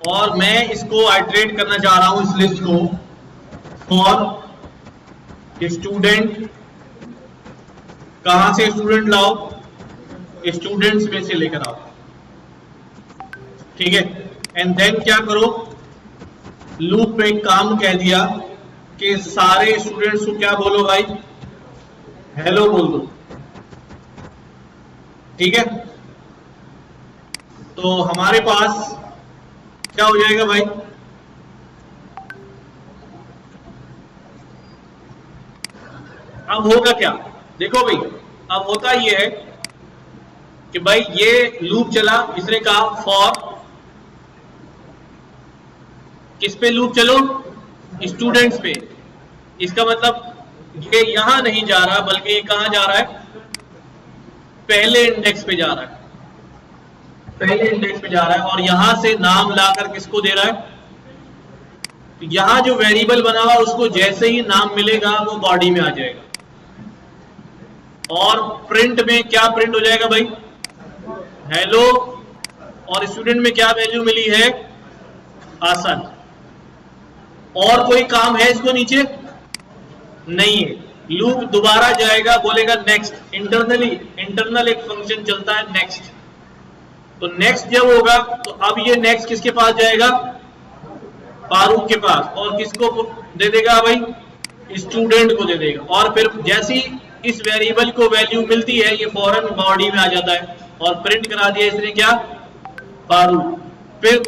और मैं इसको आइटरेट करना चाह रहा हूं इस लिस्ट को फॉर स्टूडेंट। कहां से स्टूडेंट लाओ? स्टूडेंट्स में से लेकर आओ, ठीक है। एंड देन क्या करो, लूप पे एक काम कह दिया कि सारे स्टूडेंट्स को क्या बोलो भाई, हेलो बोल दो, ठीक है। तो हमारे पास क्या हो जाएगा भाई, अब होगा क्या, देखो भाई, अब होता ये है कि भाई ये लूप चला, इसने कहा फॉर, किस पे लूप चलो, स्टूडेंट्स पे। इसका मतलब ये यहां नहीं जा रहा बल्कि ये कहां जा रहा है, पहले इंडेक्स पे जा रहा है, पहले इंडेक्स पे जा रहा है और यहां से नाम लाकर किसको दे रहा है, तो यहां जो वेरिएबल बना हुआ उसको जैसे ही नाम मिलेगा वो बॉडी में आ जाएगा। और प्रिंट में क्या प्रिंट हो जाएगा भाई, हेलो, और स्टूडेंट में क्या वैल्यू मिली है, आसन। और कोई काम है इसको नीचे नहीं है। लूप दोबारा जाएगा, बोलेगा नेक्स्ट, इंटरनल एक फंक्शन चलता है नेक्स्ट। तो नेक्स्ट जब होगा तो अब ये नेक्स्ट किसके पास जाएगा, फारूक के पास, और किसको दे देगा भाई, स्टूडेंट को दे देगा। और फिर जैसी इस वेरिएबल को वैल्यू मिलती है ये फौरन बॉडी में आ जाता है और प्रिंट करा दिया इसने क्या, फारूक। फिर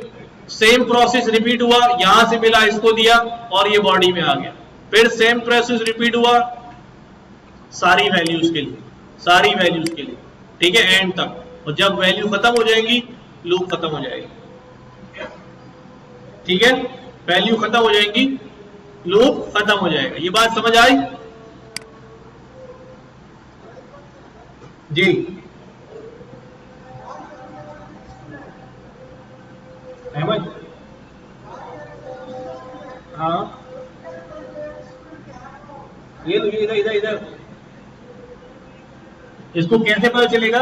सेम प्रोसेस रिपीट हुआ, यहां से मिला इसको दिया और ये बॉडी में आ गया। फिर सेम प्रोसेस रिपीट हुआ सारी वैल्यूज के लिए, सारी वैल्यूज के लिए, ठीक है, एंड तक। और जब वैल्यू खत्म हो जाएगी लूप खत्म हो जाएगी, ठीक है, वैल्यू खत्म हो जाएगी लूप खत्म हो जाएगा। ये बात समझ आई जी? अहमद, हाँ, ये इधर इधर इधर, इसको कैसे पता चलेगा?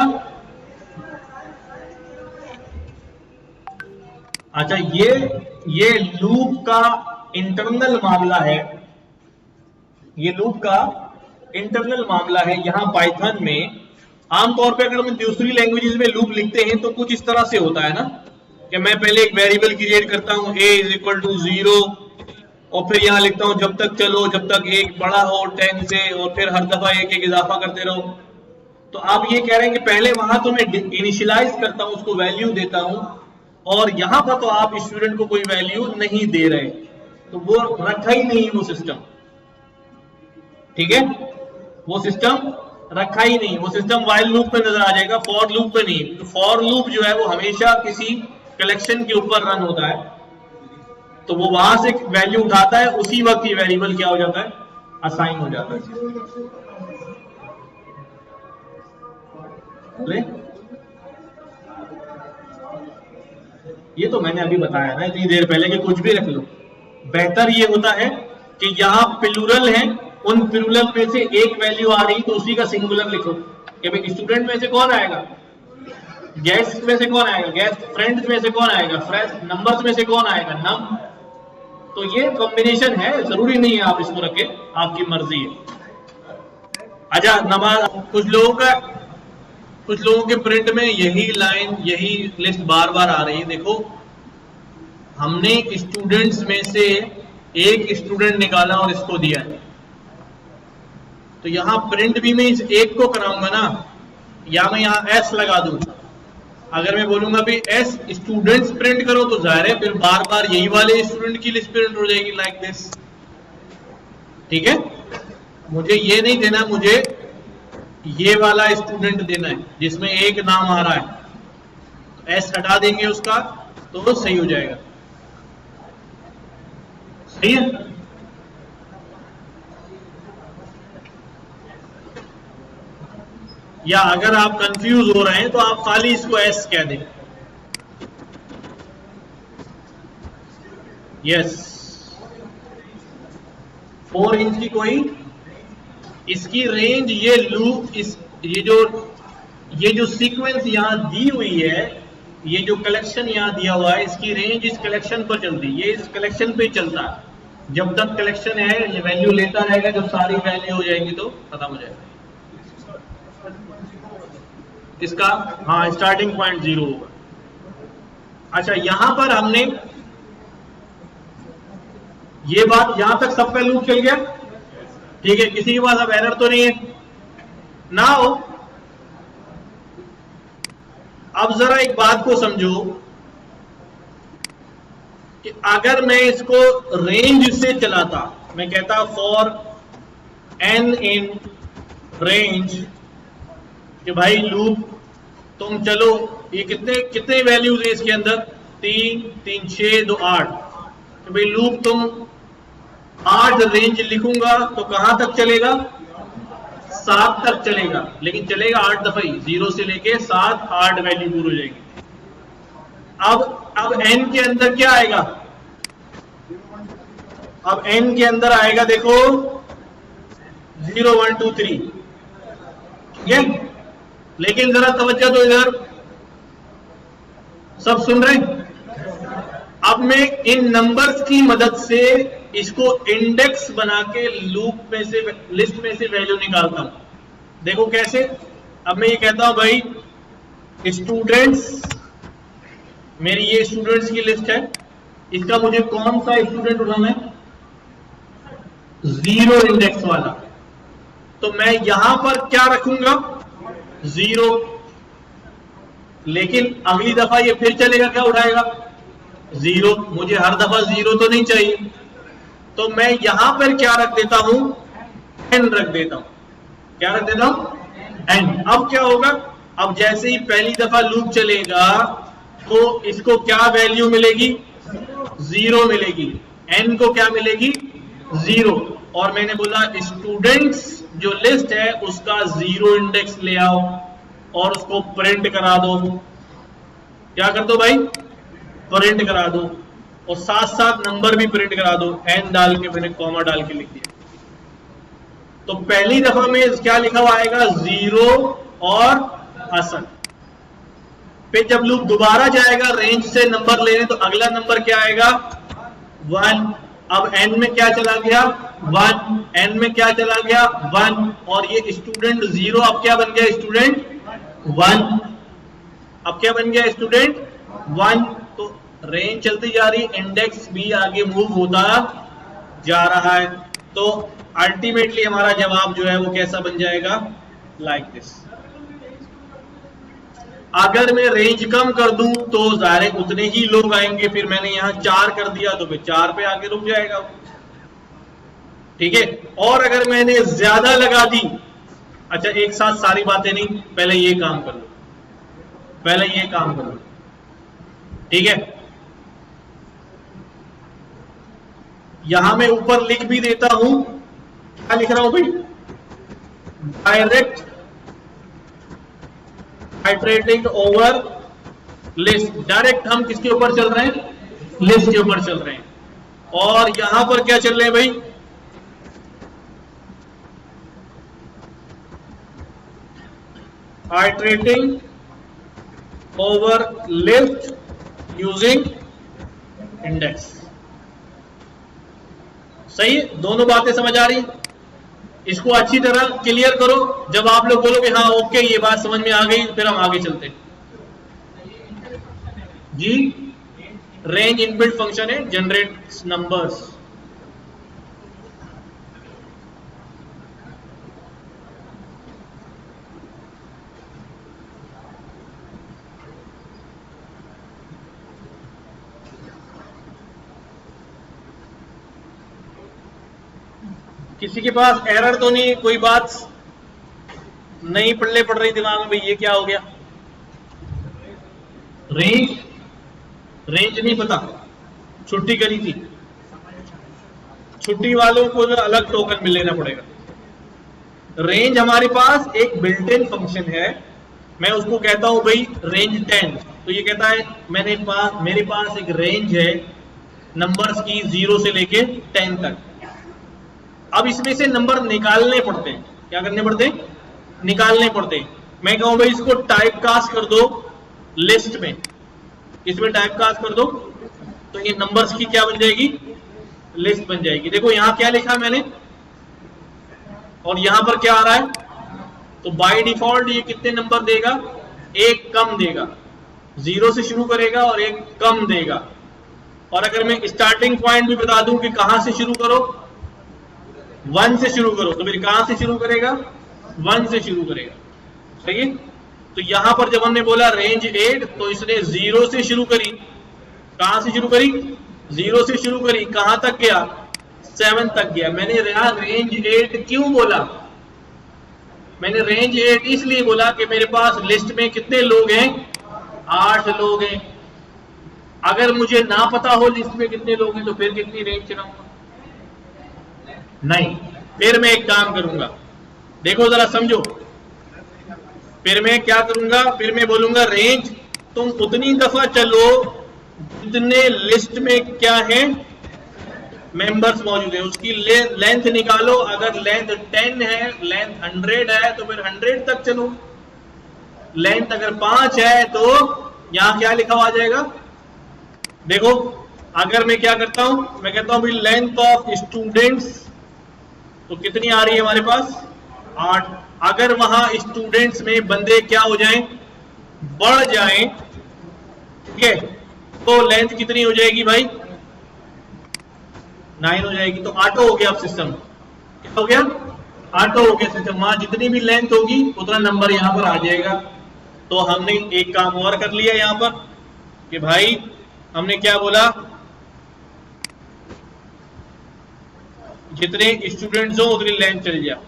अच्छा, ये लूप का इंटरनल मामला है, ये लूप का इंटरनल मामला है। यहां पाइथन में आमतौर पे अगर हम दूसरी लैंग्वेजेस में लूप लिखते हैं तो कुछ इस तरह से होता है ना कि मैं पहले एक वेरिएबल क्रिएट करता हूं a = 0 और फिर यहां लिखता हूं जब तक चलो, जब तक एक बड़ा हो 10 से, और फिर हर दफा एक एक इजाफा करते रहो। तो आप ये कह रहे हैं कि पहले वहां तो मैं इनिशियलाइज करता हूं, उसको वैल्यू देता हूं, और यहां पर तो आप स्टूडेंट को कोई वैल्यू नहीं दे रहे, तो वो रखा ही नहीं वो सिस्टम, ठीक है, वो सिस्टम रखा ही नहीं। वो सिस्टम व्हाइल लूप पे नजर आ जाएगा, फॉर लूप पे नहीं। तो फॉर लूप जो है वो हमेशा किसी कलेक्शन के ऊपर रन होता है, तो वो वहां से वैल्यू उठाता है, उसी वक्त ये वेरिएबल क्या हो जाता है, असाइन हो जाता है। ये तो मैंने अभी बताया ना इतनी देर पहले कि कुछ भी रख लो। बेहतर ये होता है कि यहाँ प्लूरल है, उन प्लूरल में से एक वैल्यू आ रही तो उसी का सिंगुलर लिखो कि भाई स्टूडेंट में से कौन आएगा, गेस्ट में से कौन आएगा, गेस्ट, फ्रेंड्स में से कौन आएगा, फ्रेंड्स, नंबर्स में से कौन आएगा, नम। तो ये कॉम्बिनेशन है, जरूरी नहीं है आप इसको रखें, आपकी मर्जी है। अच्छा, नमाज, कुछ लोगों के प्रिंट में यही लाइन, यही लिस्ट बार बार आ रही है। देखो, हमने स्टूडेंट्स में से एक स्टूडेंट निकाला और इसको दिया है, तो यहां प्रिंट भी मैं इस एक को कराऊंगा ना, या मैं यहां एस लगा दूं। अगर मैं बोलूंगा भी एस स्टूडेंट्स प्रिंट करो तो जाहिर है फिर बार बार यही वाले स्टूडेंट की लिस्ट प्रिंट हो जाएगी लाइक दिस, ठीक है। मुझे ये नहीं देना, मुझे ये वाला स्टूडेंट देना है जिसमें एक नाम आ रहा है, तो एस हटा देंगे उसका तो वो सही हो जाएगा, सही है। या अगर आप कंफ्यूज हो रहे हैं तो आप खाली इसको एस कह दें, यस। 4 इंच की कोई इसकी रेंज, ये लूप, ये जो सीक्वेंस यहां दी हुई है, ये जो कलेक्शन यहाँ दिया हुआ है इसकी रेंज इस कलेक्शन पर चलती है, ये इस कलेक्शन पे चलता है। जब तक कलेक्शन है ये वैल्यू लेता रहेगा, जब सारी वैल्यू हो जाएगी तो खत्म हो जाएगा इसका। हाँ, स्टार्टिंग पॉइंट 0 होगा। अच्छा, यहां पर हमने ये बात, यहां तक सबका लूप चल गया, ठीक है। किसी के पास अब एरर तो नहीं है ना हो। अब जरा एक बात को समझो कि अगर मैं इसको रेंज से चलाता, मैं कहता फॉर n इन रेंज कि भाई लूप तुम चलो, ये कितने वैल्यूज है इसके अंदर, 3 3 6 2 8, तो भाई लूप तुम 8 रेंज लिखूंगा तो कहां तक चलेगा, 7 तक चलेगा, लेकिन चलेगा 8 दफा ही, 0 से लेके 7 8 वैल्यू पूरी हो जाएगी। अब n के अंदर क्या आएगा, अब n के अंदर आएगा देखो 0 1 2 3, ठीक है। लेकिन जरा तवज्जो दो, इधर सब सुन रहे हैं। अब मैं इन नंबर्स की मदद से इसको इंडेक्स बना के लूप में से, लिस्ट में से वैल्यू निकालता हूं। देखो कैसे। अब मैं ये कहता हूं भाई स्टूडेंट्स, मेरी ये स्टूडेंट्स की लिस्ट है, इसका मुझे कौन सा स्टूडेंट उठाना है, 0 इंडेक्स वाला। तो मैं यहां पर क्या रखूंगा, 0, लेकिन अगली दफा ये फिर चलेगा, क्या उठाएगा, 0। मुझे हर दफा 0 तो नहीं चाहिए, तो मैं यहां पर क्या रख देता हूं, n रख देता हूं। क्या रख देता हूं, n। अब क्या होगा, अब जैसे ही पहली दफा लूप चलेगा तो इसको क्या वैल्यू मिलेगी, 0 मिलेगी, n को क्या मिलेगी, 0। और मैंने बोला स्टूडेंट्स जो लिस्ट है उसका 0 इंडेक्स ले आओ और उसको प्रिंट करा दो। क्या कर दो भाई, प्रिंट करा दो, और साथ साथ नंबर भी प्रिंट करा दो, n डाल के मैंने कॉमा डाल के लिख दिया। तो पहली दफा में क्या लिखा हुआ आएगा, 0 और हसन। फिर जब लूप दोबारा जाएगा रेंज से नंबर लेने तो अगला नंबर क्या आएगा, 1। अब n में क्या चला गया, 1, n में क्या चला गया, 1, और ये स्टूडेंट 0 अब क्या बन गया, स्टूडेंट 1। अब क्या बन गया, स्टूडेंट 1। तो रेंज चलती जा रही, इंडेक्स भी आगे मूव होता जा रहा है। तो अल्टीमेटली हमारा जवाब जो है वो कैसा बन जाएगा, लाइक दिस। अगर मैं रेंज कम कर दूं तो ज़ाहिर उतने ही लोग आएंगे, फिर मैंने यहां 4 कर दिया तो फिर 4 पे आके रुक जाएगा, ठीक है। और अगर मैंने ज्यादा लगा दी, अच्छा एक साथ सारी बातें नहीं, पहले ये काम कर लो, पहले ये काम कर लो, ठीक है। यहां मैं ऊपर लिख भी देता हूं, क्या लिख रहा हूं भाई, direct iterating over list. Direct हम किसके ऊपर चल रहे हैं, लिस्ट के ऊपर चल रहे हैं। और यहां पर क्या चल रहे हैं भाई, iterating over list using index. सही है, दोनों बातें समझ आ रही। इसको अच्छी तरह क्लियर करो, जब आप लोग बोलोगे हाँ ओके ये बात समझ में आ गई, फिर हम आगे चलते जी। रेंज इनबिल्ट फंक्शन है, जनरेट नंबर्स। किसी के पास एरर तो नहीं, कोई बात नहीं पढ़ने पड़ रही दिमाग में, भाई ये क्या हो गया, रेंज नहीं पता, छुट्टी करी थी, छुट्टी वालों को अलग टोकन मिल लेना पड़ेगा। रेंज हमारे पास एक बिल्ट इन फंक्शन है, मैं उसको कहता हूं भाई रेंज 10। तो ये कहता है मेरे पास एक रेंज है नंबर्स की 0 से लेके 10 तक। अब इसमें से नंबर निकालने पड़ते हैं, क्या करने पड़ते हैं, निकालने पड़ते हैं। मैं कहूं भाई इसको टाइप कास्ट कर दो लिस्ट में, इसमें टाइप कास्ट कर दो तो ये नंबर्स की क्या बन जाएगी, लिस्ट बन जाएगी। देखो यहां क्या लिखा मैंने और यहां पर क्या आ रहा है, तो बाय डिफॉल्ट ये कितने नंबर देगा, एक कम देगा, 0 से शुरू करेगा और एक कम देगा। और अगर मैं स्टार्टिंग पॉइंट भी बता दूं कि कहां से शुरू करो, 1 से शुरू करो, तो फिर कहां से शुरू करेगा, 1 से शुरू करेगा। सही है। तो यहां पर जब हमने बोला रेंज 8 तो इसने 0 से शुरू करी, कहां से शुरू करी, 0 से शुरू करी, कहां तक गया, 7 तक गया। मैंने रेंज 8 क्यों बोला, मैंने रेंज 8 इसलिए बोला कि मेरे पास लिस्ट में कितने लोग हैं, 8 लोग हैं। अगर मुझे ना पता हो लिस्ट में कितने लोग हैं तो फिर कितनी रेंज चलाऊंगा, नहीं, फिर मैं एक काम करूंगा, देखो जरा समझो, फिर मैं क्या करूंगा, फिर मैं बोलूंगा रेंज तुम उतनी दफा चलो जितने लिस्ट में क्या है, मेंबर्स मौजूद है, उसकी लेंथ निकालो। अगर लेंथ 10 है, लेंथ 100 है तो फिर 100 तक चलो। लेंथ अगर 5 है तो यहां क्या लिखा हुआ आ जाएगा, देखो अगर मैं क्या करता हूं, मैं कहता हूं लेंथ ऑफ स्टूडेंट्स तो कितनी आ रही है हमारे पास, 8। अगर वहां स्टूडेंट्स में बंदे क्या हो जाएं, बढ़ जाएं, ठीक है, तो लेंथ कितनी हो जाएगी भाई, 9 हो जाएगी। तो ऑटो हो गया अब सिस्टम, क्या हो गया, ऑटो हो गया सिस्टम। वहां जितनी भी लेंथ होगी उतना नंबर यहां पर आ जाएगा। तो हमने एक काम और कर लिया यहां पर कि भाई हमने क्या बोला, जितने स्टूडेंट्स हो उतनी लेंथ चल जाए।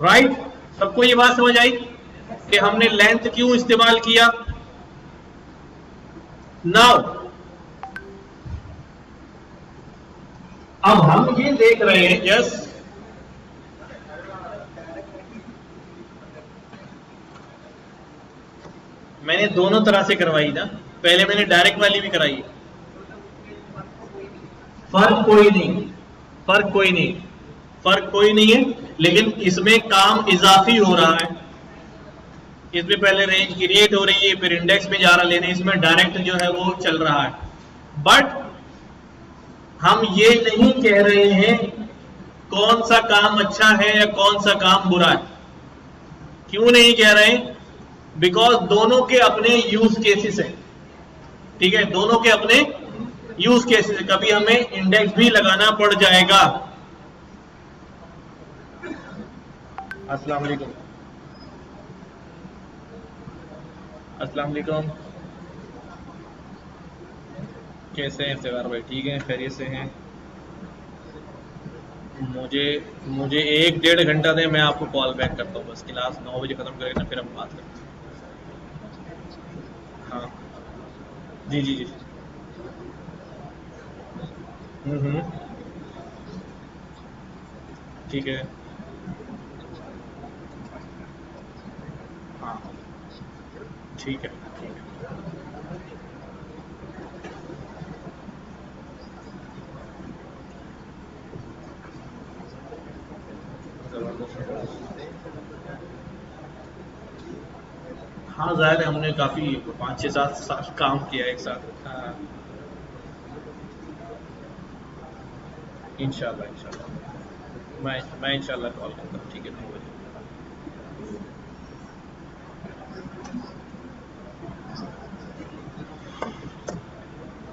राइट, सबको ये बात समझ आई कि हमने लेंथ क्यों इस्तेमाल किया। नाउ अब हम ये देख रहे हैं, यस मैंने दोनों तरह से करवाई ना, पहले मैंने डायरेक्ट वाली भी कराई, फर्क कोई नहीं, फर्क कोई नहीं, फर्क कोई नहीं है, लेकिन इसमें काम इजाफी हो रहा है। इसमें पहले रेंज क्रिएट हो रही है, फिर इंडेक्स में जा रहा लेने, इसमें डायरेक्ट जो है वो चल रहा है। बट हम ये नहीं कह रहे हैं कौन सा काम अच्छा है या कौन सा काम बुरा है। क्यों नहीं कह रहे हैं, बिकॉज दोनों के अपने यूज केसेस हैं, ठीक है, दोनों के अपने यूज केसेस है। कभी हमें इंडेक्स भी लगाना पड़ जाएगा। अस्सलाम वालेकुम, अस्सलाम वालेकुम, कैसे हैं इफ्तिखार भाई, ठीक हैं, खैरियत से हैं। मुझे 1-1.5 घंटा दें, मैं आपको कॉल बैक करता हूँ, बस क्लास 9 बजे खत्म करें ना, फिर हम बात करते हैं। हाँ जी जी जी, ठीक है, हाँ ठीक है, ठीक है। हाँ जाहिर है हमने काफी 5-6-7 साल काम किया एक साथ। हाँ इंशाल्लाह इंशाल्लाह मैं इंशाल्लाह कॉल करता हूँ, ठीक है, 9 बजे।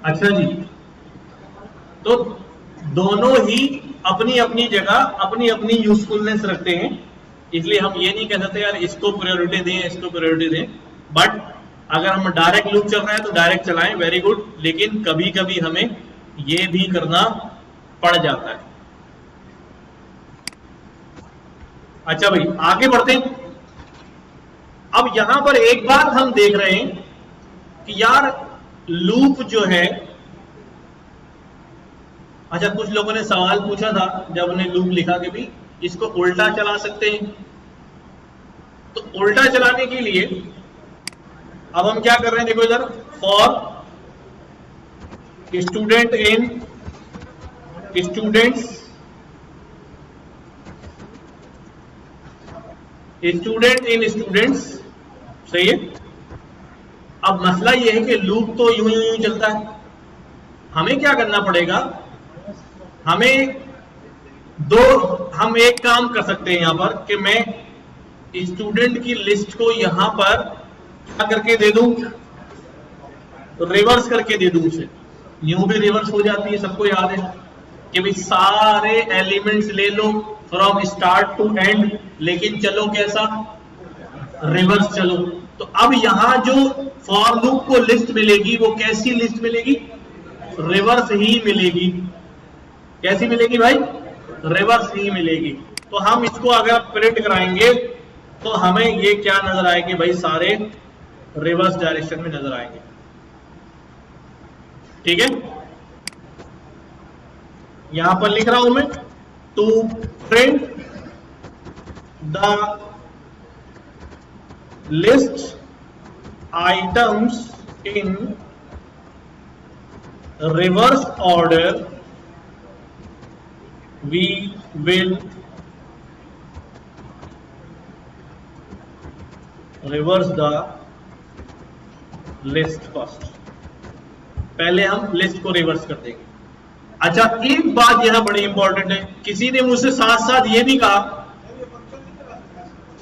अच्छा जी, तो दोनों ही अपनी अपनी जगह अपनी अपनी यूजफुलनेस रखते हैं, इसलिए हम ये नहीं कह सकते यार इसको प्रायोरिटी दें इसको प्रायोरिटी दें। बट अगर हम डायरेक्ट लूप चल रहा है तो डायरेक्ट चलाएं, वेरी गुड, लेकिन कभी कभी हमें ये भी करना पड़ जाता है। अच्छा भाई आगे बढ़ते हैं। अब यहां पर एक बात हम देख रहे हैं कि यार लूप जो है, अच्छा कुछ लोगों ने सवाल पूछा था जब हमने लूप लिखा कि भी इसको उल्टा चला सकते हैं। तो उल्टा चलाने के लिए अब हम क्या कर रहे हैं, देखो इधर, for student in students student in students, सही है। अब मसला यह है कि लूप तो यूं यूं चलता है, हमें क्या करना पड़ेगा, हम एक काम कर सकते हैं यहां पर कि मैं स्टूडेंट की लिस्ट को यहां पर क्या करके दे दूं, रिवर्स करके दे दूं उसे। यूं भी रिवर्स हो जाती है, सबको याद है कि भाई सारे एलिमेंट्स ले लो फ्रॉम स्टार्ट टू एंड, लेकिन चलो कैसा, रिवर्स चलो। तो अब यहां जो फॉर लूप को लिस्ट मिलेगी वो कैसी लिस्ट मिलेगी, रिवर्स ही मिलेगी। कैसी मिलेगी भाई, रिवर्स ही मिलेगी। तो हम इसको अगर प्रिंट कराएंगे तो हमें ये क्या नजर आएगी भाई, सारे रिवर्स डायरेक्शन में नजर आएंगे। ठीक है, यहां पर लिख रहा हूं मैं, to print the list items in reverse order we will reverse the list first। पहले हम लिस्ट को रिवर्स कर देंगे। अच्छा, एक बात यहां बड़ी इंपॉर्टेंट है, किसी ने मुझसे साथ साथ ये भी कहा,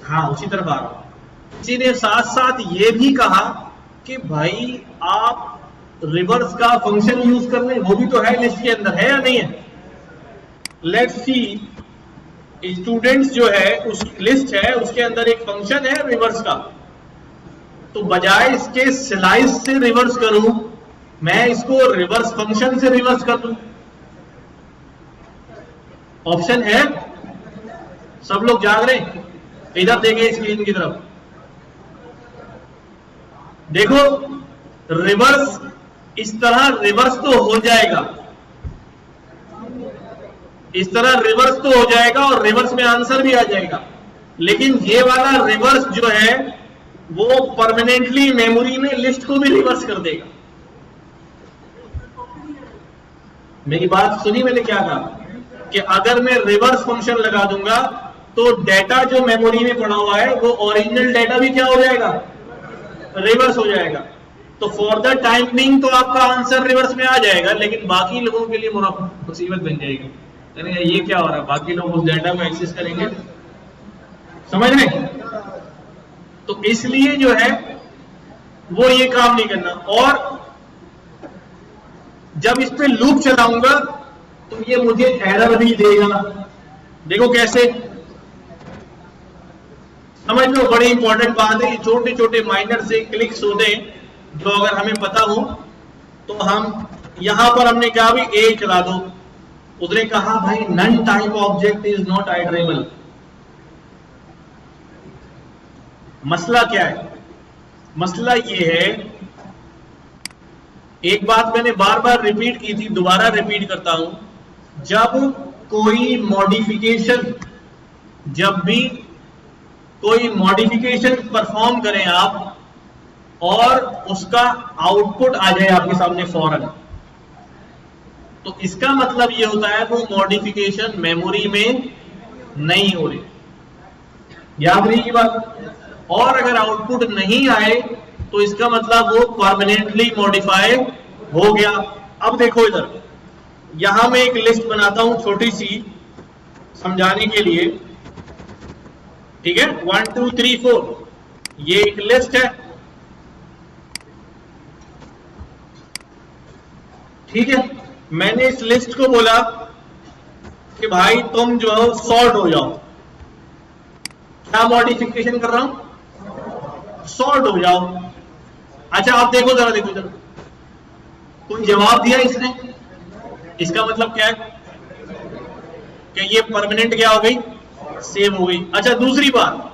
हाँ उसी तरफ आ रहा हूं, किसी ने साथ साथ ये भी कहा कि भाई आप रिवर्स का फंक्शन यूज कर लें, वो भी तो है लिस्ट के अंदर, है या नहीं है। लेट्स सी, स्टूडेंट्स जो है उस लिस्ट है, उसके अंदर एक फंक्शन है रिवर्स का, तो बजाय इसके स्लाइस से रिवर्स करूं, मैं इसको रिवर्स फंक्शन से रिवर्स कर दूं। ऑप्शन है, सब लोग जाग रहे हैं, इधर देखें स्क्रीन की तरफ, देखो रिवर्स, इस तरह रिवर्स तो हो जाएगा, इस तरह रिवर्स तो हो जाएगा और रिवर्स में आंसर भी आ जाएगा, लेकिन ये वाला रिवर्स जो है वो परमानेंटली मेमोरी में लिस्ट को भी रिवर्स कर देगा। मेरी बात सुनी मैंने क्या कहा, कि अगर मैं रिवर्स फंक्शन लगा दूंगा तो डाटा जो मेमोरी में पड़ा हुआ है वो ओरिजिनल डाटा भी क्या हो जाएगा, रिवर्स हो जाएगा। तो फॉर द टाइम बिंग तो आपका आंसर रिवर्स में आ जाएगा, लेकिन बाकी लोगों के लिए मुसीबत बन जाएगी। ये क्या हो रहा है, बाकी लोग उस डाटा को एक्सेस करेंगे, समझ रहे। तो इसलिए जो है वो ये काम नहीं करना। और जब इस पे लूप चलाऊंगा तो ये मुझे एरर भी देगा। देखो कैसे, समझ लो, बड़ी इंपॉर्टेंट बात है। ये छोटे छोटे माइनर से क्लिक्स होते हैं जो अगर हमें पता हो तो हम यहां पर हमने कहा भी ए चला दो, उसने कहा भाई none type object is not iterable. मसला क्या है, मसला ये है, एक बात मैंने बार बार रिपीट की थी, दोबारा रिपीट करता हूं, जब कोई मॉडिफिकेशन, जब भी कोई मॉडिफिकेशन परफॉर्म करें आप और उसका आउटपुट आ जाए आपके सामने फौरन, तो इसका मतलब ये होता है वो मॉडिफिकेशन मेमोरी में नहीं हो रही। याद रही बात। और अगर आउटपुट नहीं आए तो इसका मतलब वो परमानेंटली मॉडिफाई हो गया। अब देखो इधर, यहां मैं एक लिस्ट बनाता हूं छोटी सी समझाने के लिए, ठीक है, 1 2 3 4, ये एक लिस्ट है, ठीक है। मैंने इस लिस्ट को बोला कि भाई तुम जो है सॉर्ट हो जाओ। क्या मॉडिफिकेशन कर रहा हूं, सॉर्ट हो जाओ। अच्छा आप देखो जरा, देखो जरा, कोई जवाब दिया इसने, इसका मतलब क्या है कि ये परमानेंट क्या हो गई, सेव हो गई। अच्छा दूसरी बात,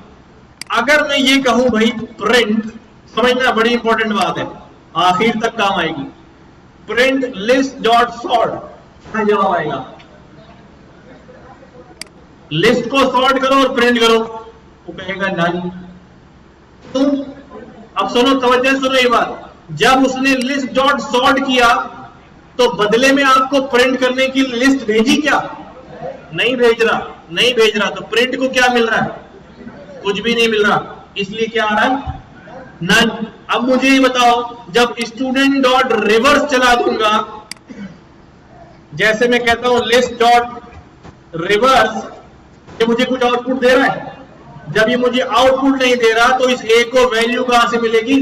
अगर मैं ये कहूं भाई प्रिंट, समझना बड़ी इंपॉर्टेंट बात है, आखिर तक काम आएगी, प्रिंट लिस्ट डॉट सॉर्ट, क्या जवाब आएगा, लिस्ट को सॉर्ट करो और प्रिंट करो, वो कहेगा नहीं। तुम अब सुनो, तवज्जो सुनो ये बात, जब उसने लिस्ट डॉट सॉर्ट किया तो बदले में आपको प्रिंट करने की लिस्ट भेजी क्या, नहीं भेज रहा, नहीं भेज रहा, तो प्रिंट को क्या मिल रहा है, कुछ भी नहीं मिल रहा, इसलिए क्या आ रहा है? नन। अब मुझे ये बताओ, जब स्टूडेंट डॉट रिवर्स चला दूंगा, जैसे मैं कहता हूं लिस्ट डॉट रिवर्स, ये मुझे कुछ आउटपुट दे रहा है? जब ये मुझे आउटपुट नहीं दे रहा तो इस ए को वैल्यू कहां से मिलेगी?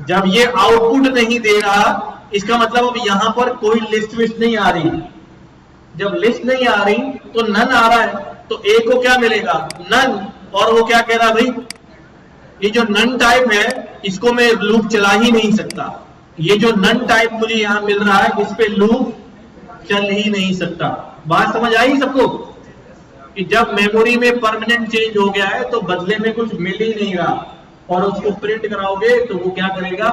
जब ये आउटपुट नहीं दे रहा, इसका मतलब अब यहां पर कोई लिस्ट विस्ट नहीं आ रही। जब लिस्ट नहीं आ रही तो नन आ रहा है, तो ए को क्या मिलेगा? नन। और वो क्या कह रहा है भाई, ये जो नन टाइप है इसको मैं लूप चला ही नहीं सकता। ये जो नन टाइप मुझे यहां मिल रहा है इस पे लूप चल ही नहीं सकता। बात समझ आई सबको? कि जब मेमोरी में परमानेंट चेंज हो गया है तो बदले में कुछ मिल ही नहीं रहा, और उसको प्रिंट कराओगे तो वो क्या करेगा?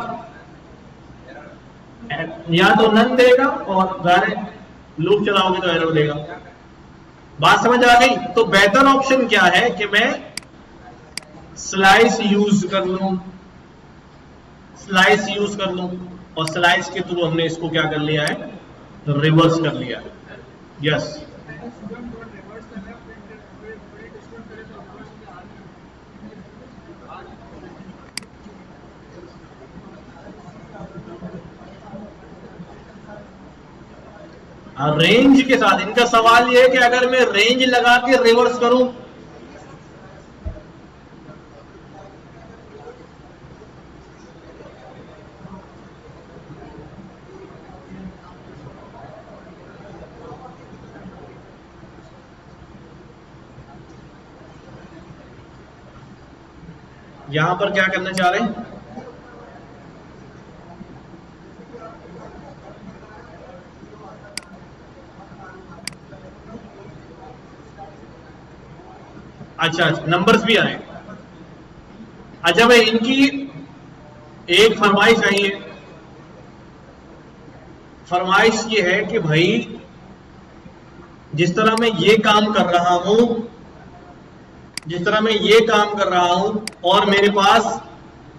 या तो नन देगा और लूप चलाओगे तो एरर देगा। बात समझ आ गई? तो बेहतर ऑप्शन क्या है कि मैं स्लाइस यूज कर लूं, स्लाइस यूज कर लूं, और स्लाइस के थ्रू हमने इसको क्या कर लिया है? रिवर्स कर लिया है। यस, रेंज के साथ। इनका सवाल ये है कि अगर मैं रेंज लगा के रिवर्स करूं, यहां पर क्या करना चाह रहे हैं? अच्छा, नंबर्स भी आए। अच्छा भाई, इनकी एक फरमाइश आई है। फरमाइश ये है कि भाई जिस तरह मैं ये काम कर रहा हूं, जिस तरह मैं ये काम कर रहा हूं, और मेरे पास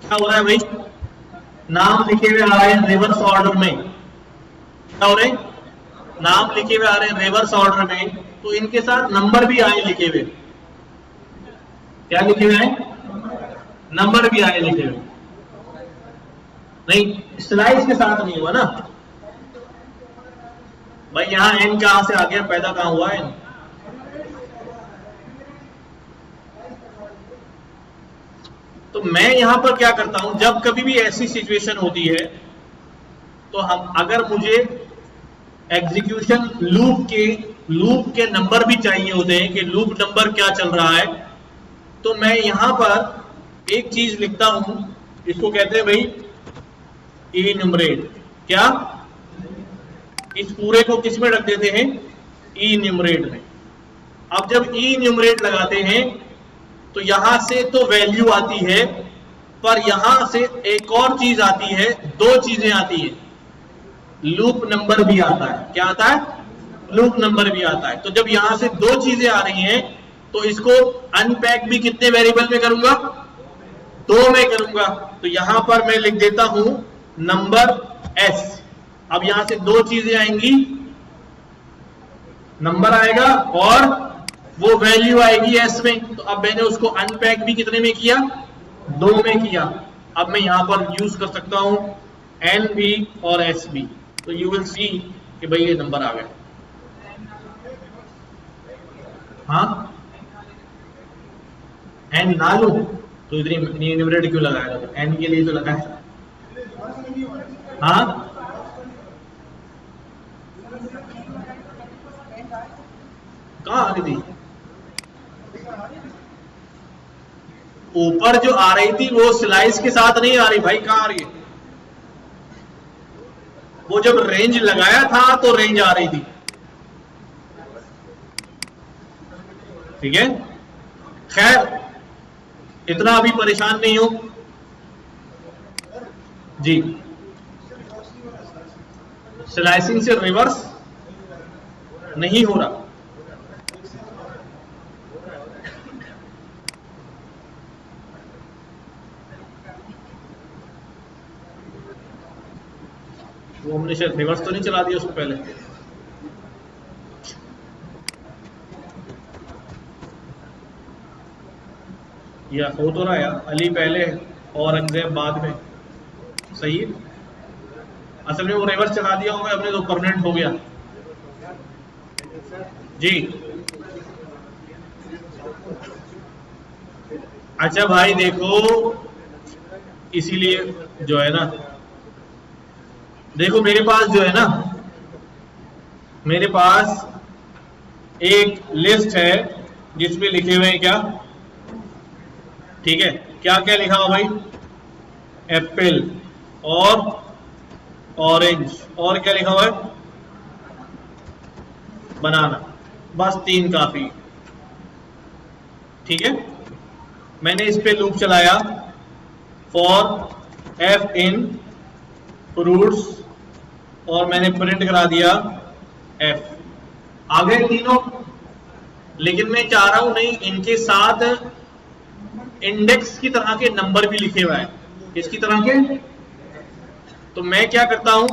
क्या हो रहा है भाई? नाम लिखे हुए आ रहे हैं रिवर्स ऑर्डर में। क्या हो रहे हैं? नाम लिखे हुए आ रहे हैं रिवर्स ऑर्डर में, तो इनके साथ नंबर भी आए लिखे हुए। क्या लिखे हुए हैं? नंबर भी आए लिखे हुए। नहीं, स्लाइस के साथ नहीं हुआ ना भाई। यहां एन कहां से आ गया? पैदा कहां हुआ एन? तो मैं यहां पर क्या करता हूं, जब कभी भी ऐसी सिचुएशन होती है तो हम, अगर मुझे एग्जीक्यूशन लूप के नंबर भी चाहिए होते हैं कि लूप नंबर क्या चल रहा है, तो मैं यहां पर एक चीज लिखता हूं, इसको कहते हैं भाई इन्यूमरेट। क्या? इस पूरे को किस में रख देते हैं? इन्यूमरेट में। अब जब इन्यूमरेट लगाते हैं तो यहां से तो वैल्यू आती है, पर यहां से एक और चीज आती है, दो चीजें आती है। लूप नंबर भी आता है। क्या आता है? लूप नंबर भी आता है। तो जब यहां से दो चीजें आ रही हैं तो इसको अनपैक भी कितने वेरिएबल में करूंगा? दो में करूंगा। तो यहां पर मैं लिख देता हूं नंबर एस। अब यहां से दो चीजें आएंगी, नंबर आएगा और वो वैल्यू आएगी एस में। तो अब मैंने उसको अनपैक भी कितने में किया? दो में किया। अब मैं यहां पर यूज कर सकता हूं एन बी और एस बी। तो यू विल सी कि भाई ये नंबर आ गया। हाँ, एन ना लू तो इतनी न्यूमरेटर क्यों लगाया? एन के लिए तो लगाया। हाँ, कहाँ आ रही थी? ऊपर जो आ रही थी वो स्लाइस के साथ नहीं आ रही भाई। कहाँ आ रही है? वो जब रेंज लगाया था तो रेंज आ रही थी। ठीक है, खैर इतना अभी परेशान नहीं हो जी। स्लाइसिंग से रिवर्स नहीं हो रहा। वो हमने शायद रिवर्स तो नहीं चला दिया उसको पहले। या हो तो रहा यार, अली पहले औरंगजेब बाद में, सही है। असल में वो रिवर्स चला दिया होगा अपने तो परमानेंट हो गया जी। अच्छा भाई देखो, इसीलिए जो है ना, देखो मेरे पास जो है ना, मेरे पास एक लिस्ट है जिसमें लिखे हुए हैं क्या, ठीक है, क्या क्या लिखा हुआ भाई, एप्पल और ऑरेंज, और क्या लिखा हुआ है, बनाना, बस 3 काफी, ठीक है। मैंने इस पे लूप चलाया, फॉर एफ इन फ्रूट्स, और मैंने प्रिंट करा दिया एफ, आ गए तीनों। लेकिन मैं चाह रहा हूं नहीं, इनके साथ इंडेक्स की तरह के नंबर भी लिखे हुए हैं, किसकी तरह के, तो मैं क्या करता हूं,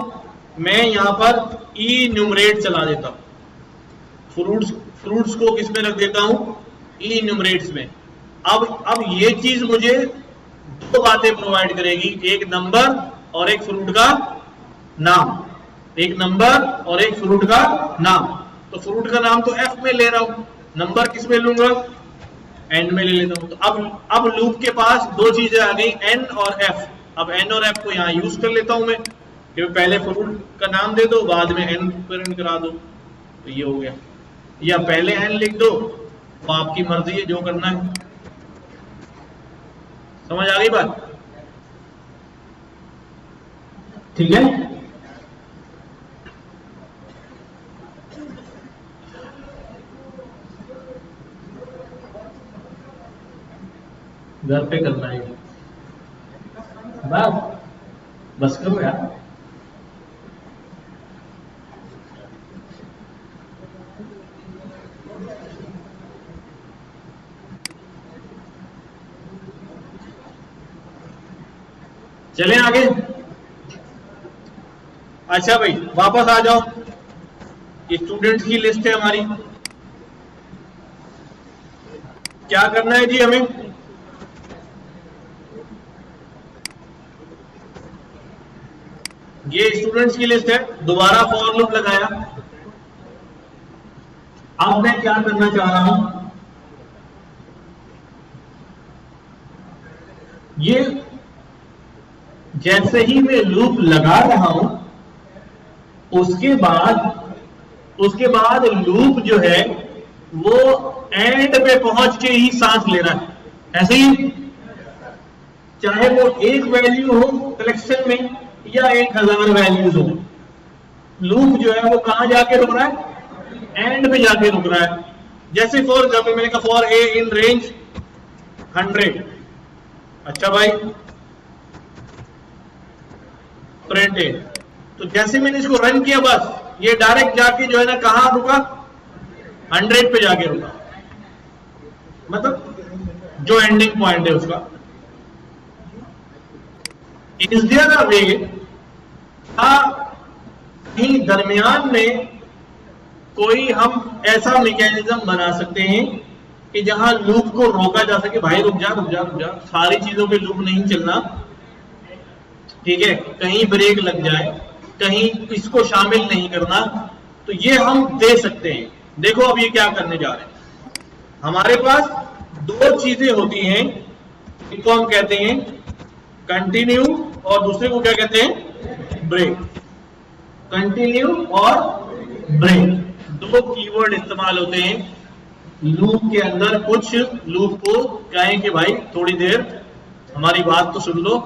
मैं यहां पर ई न्यूमरेट चला देता हूं, फ्रूट्स को किस में रख देता हूं, ई न्यूमरेट्स में। अब ये चीज मुझे 2 बातें प्रोवाइड करेगी, एक नंबर और एक फ्रूट का नाम, एक नंबर और एक फ्रूट का नाम। तो फ्रूट का नाम तो एफ में ले रहा हूं, नंबर किस में लूंगा, एन में ले लेता हूं। तो अब लूप के पास 2 चीजें आ गई, एन और एफ। अब एन और एफ को यहां यूज कर लेता हूं मैं, कि पहले फ्रूट का नाम दे दो, बाद में एन प्रिंट करा दो, तो ये हो गया। या पहले एन लिख दो, तो आपकी मर्जी है जो करना है। समझ आ गई बात, ठीक है। घर पे करना है बस करो यार। चलें आगे। अच्छा भाई वापस आ जाओ, ये स्टूडेंट्स की लिस्ट है हमारी। क्या करना है जी हमें, ये स्टूडेंट्स की लिस्ट है, दोबारा फॉर लूप लगाया। अब मैं क्या करना चाह रहा हूं, ये जैसे ही मैं लूप लगा रहा हूं, उसके बाद लूप जो है वो एंड पे पहुंच के ही सांस ले रहा है, ऐसे ही, चाहे वो एक वैल्यू हो कलेक्शन में या 1000 वैल्यूज हो, लूप जो है वो कहां जाके रुक रहा है, एंड पे जाके रुक रहा है। जैसे फॉर एग्जाम्पल मैंने कहा फॉर ए इन रेंज 100, अच्छा भाई प्रिंट ए, तो जैसे मैंने इसको रन किया बस ये डायरेक्ट जाके जो है ना कहां रुका, 100 पे जाके रुका, मतलब जो एंडिंग पॉइंट है उसका। इज देयर अ वे, कहीं दरमियान में कोई हम ऐसा मैकेनिज्म बना सकते हैं कि जहां लूप को रोका जा सके, भाई रुक जा रुक जा रुक जा, सारी चीजों पे लूप नहीं चलना, ठीक है, कहीं ब्रेक लग जाए, कहीं इसको शामिल नहीं करना, तो ये हम दे सकते हैं। देखो अब ये क्या करने जा रहे हैं, हमारे पास 2 चीजें होती हैं, एक को हम कहते हैं कंटिन्यू और दूसरे को क्या कहते हैं, ब्रेक। कंटिन्यू और ब्रेक 2 कीवर्ड इस्तेमाल होते हैं लूप के अंदर। कुछ लूप को कहें कि भाई थोड़ी देर हमारी बात तो सुन लो।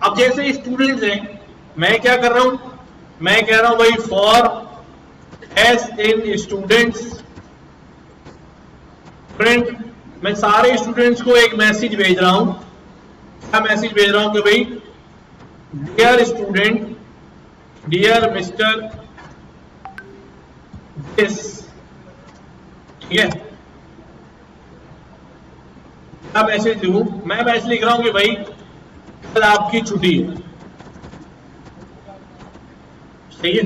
अब जैसे स्टूडेंट्स हैं, मैं क्या कर रहा हूं, मैं कह रहा हूं भाई for S in students print, मैं सारे स्टूडेंट्स को एक मैसेज भेज रहा हूं। क्या मैसेज भेज रहा हूं कि भाई dear student, dear mister this, ठीक है। क्या मैसेज लिखूं, मैं मैसेज लिख रहा हूं कि भाई कल आपकी छुट्टी है, सही है।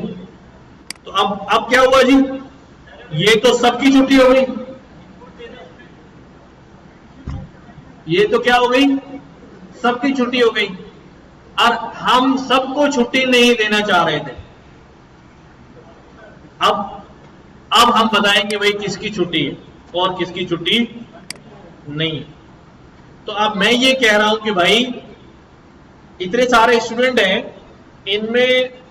तो अब क्या हुआ जी, ये तो सबकी छुट्टी हो गई, ये तो क्या हो गई, सबकी छुट्टी हो गई, और हम सबको छुट्टी नहीं देना चाह रहे थे। अब हम बताएंगे भाई किसकी छुट्टी है और किसकी छुट्टी नहीं। तो अब मैं ये कह रहा हूं कि भाई इतने सारे स्टूडेंट हैं, इनमें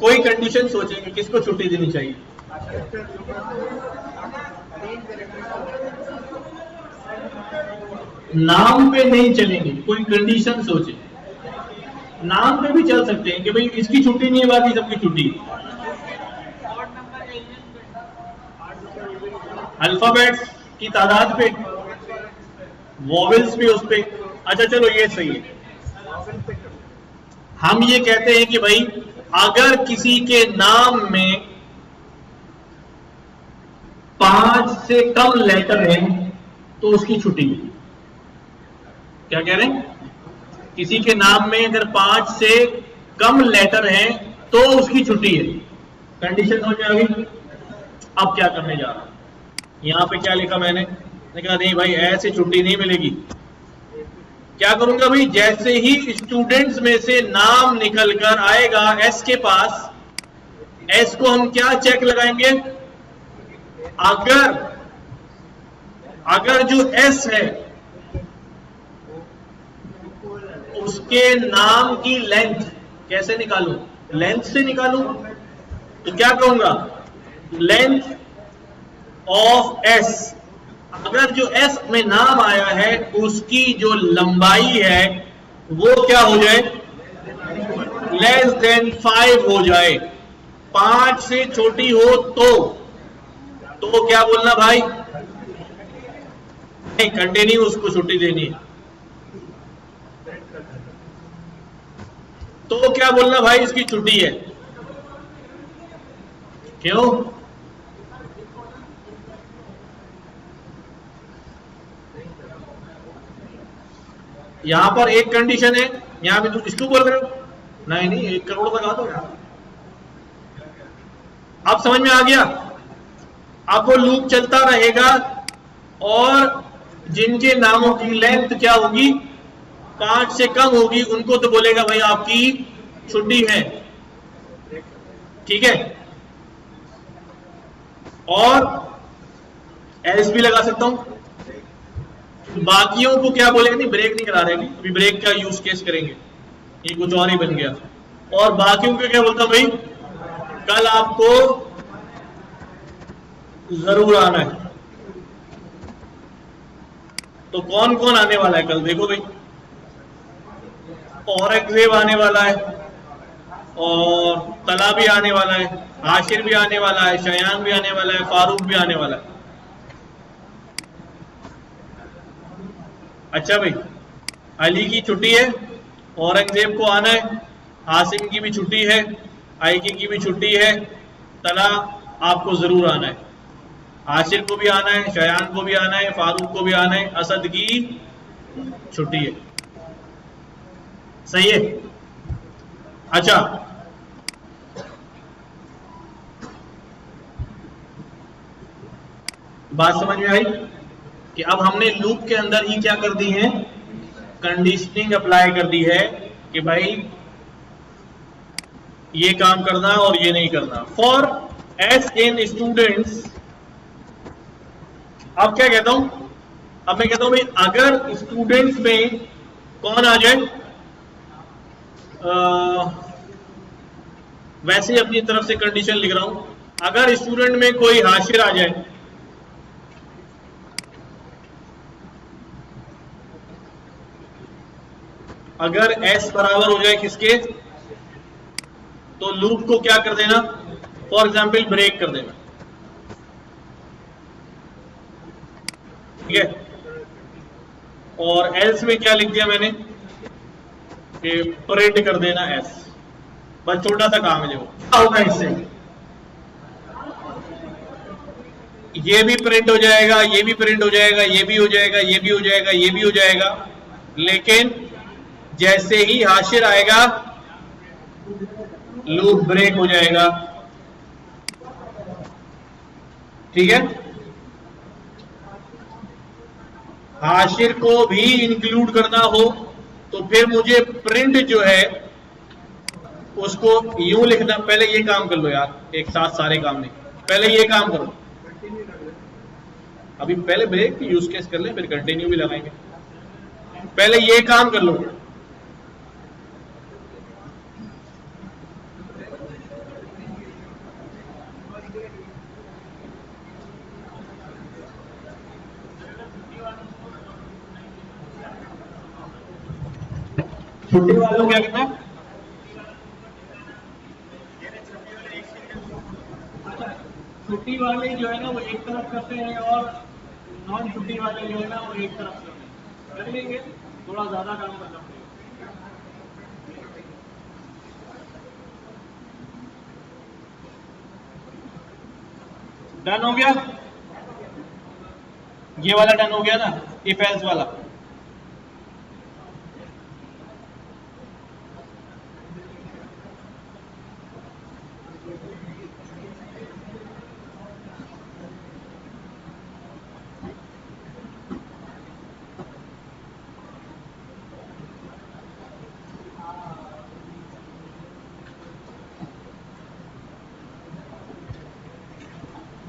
कोई कंडीशन सोचेंगे किसको छुट्टी देनी चाहिए। नाम पे नहीं चलेंगे, कोई कंडीशन सोचे। नाम पे भी चल सकते हैं कि भाई इसकी छुट्टी नहीं है, बाकी सबकी छुट्टी। अल्फाबेट्स की तादाद पे, वॉवेल्स पे, उस पे। अच्छा चलो ये सही है। हम ये कहते हैं कि भाई अगर किसी के नाम में 5 से कम लेटर हैं तो उसकी छुट्टी है। क्या कह रहे हैं? किसी के नाम में अगर 5 से कम लेटर हैं तो उसकी छुट्टी है। कंडीशन समझ में आ गई? अब क्या करने जा रहा हूं, यहां पे क्या लिखा मैंने कहा नहीं भाई ऐसे छुट्टी नहीं मिलेगी। क्या करूंगा भाई, जैसे ही स्टूडेंट्स में से नाम निकल कर आएगा एस के पास, एस को हम क्या चेक लगाएंगे, अगर जो एस है उसके नाम की लेंथ कैसे निकालूं, लेंथ से निकालूं। तो क्या कहूंगा, लेंथ ऑफ एस, अगर जो एस में नाम आया है उसकी जो लंबाई है वो क्या हो जाए, लेस देन 5 हो जाए। 5 से छोटी हो तो क्या बोलना भाई, नहीं कंटिन्यू उसको छुट्टी देनी है। तो क्या बोलना भाई, इसकी छुट्टी है। क्यों? यहां पर एक कंडीशन है, यहां भी तुम इसको बोल रहे हो, नहीं 1 करोड़ लगा दो यार। अब समझ में आ गया? अब वो लूप चलता रहेगा और जिनके नामों की लेंथ क्या होगी, 5 से कम होगी, उनको तो बोलेगा भाई आपकी छुट्टी है। ठीक है? और एल्स भी लगा सकता हूं। बाकियों को क्या बोलेगा, नहीं ब्रेक नहीं करा रहे, अभी ब्रेक का यूज केस करेंगे, ये कुछ और ही बन गया। और बाकियों को क्या बोलता भाई, कल आपको जरूर आना है। तो कौन कौन आने वाला है कल, देखो भाई, औरंगजेब आने वाला है, और तला भी आने वाला है, आशिर भी आने वाला है, शयान भी आने वाला है, फारूक भी आने वाला है। अच्छा भाई, अली की छुट्टी है, औरंगजेब को आना है, आसिम की भी छुट्टी है, आयकी की भी छुट्टी है, तला आपको जरूर आना है, आशिर को भी आना है, शयान को भी आना है, फारूक को भी आना है, असद की छुट्टी है। सही है? अच्छा, बात समझ में आई कि अब हमने लूप के अंदर ही क्या कर दी है, कंडीशनिंग अप्लाई कर दी है कि भाई ये काम करना और ये नहीं करना। फॉर एस इन स्टूडेंट्स, अब क्या कहता हूं, अब मैं कहता हूं भाई अगर स्टूडेंट्स में कौन आ जाए, वैसे ही अपनी तरफ से कंडीशन लिख रहा हूं, अगर स्टूडेंट में कोई हाशिर आ जाए, अगर s बराबर हो जाए किसके, तो लूप को क्या कर देना, फॉर एग्जाम्पल ब्रेक कर देना। ठीक है? और एल्स में क्या लिख दिया मैंने कि प्रिंट कर देना s। बस छोटा सा काम है, जो क्या होगा इससे, ये भी प्रिंट हो जाएगा, ये भी प्रिंट हो जाएगा, ये भी हो जाएगा, ये भी हो जाएगा, ये भी हो जाएगा, लेकिन जैसे ही हाशिर आएगा लूप ब्रेक हो जाएगा। ठीक है? हाशिर को भी इंक्लूड करना हो तो फिर मुझे प्रिंट जो है उसको यूं लिखना। पहले ये काम कर लो यार, एक साथ सारे काम नहीं, पहले ये काम करो। अभी पहले ब्रेक यूज केस कर ले, फिर कंटिन्यू भी लगाएंगे। पहले ये काम कर लो। छुट्टी वालों क्या करना है? छुट्टी वाले जो है ना वो एक तरफ करते हैं और नॉन छुट्टी वाले जो है ना वो एक तरफ करते हैं। कर लेंगे, थोड़ा ज्यादा काम करना पड़ेगा। डन हो गया? ये वाला डन हो गया ना, इफ एल्स वाला।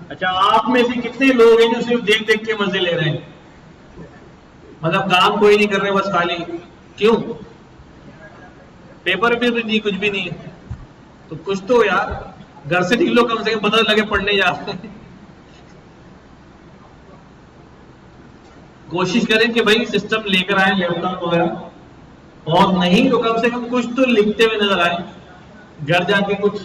अच्छा, आप में से कितने लोग हैं जो सिर्फ देख देख के मजे ले रहे हैं? मतलब काम कोई नहीं कर रहे, बस खाली। क्यों? पेपर भी नहीं, कुछ भी नहीं है तो कुछ तो यार घर से निकलो, कम से कम पता लगे पढ़ने जा रहे हैं। कोशिश करें कि भाई सिस्टम लेकर आए, लैपटॉप वगैरह, और नहीं तो कम से कम कुछ तो लिखते हुए नजर आए। घर जाके कुछ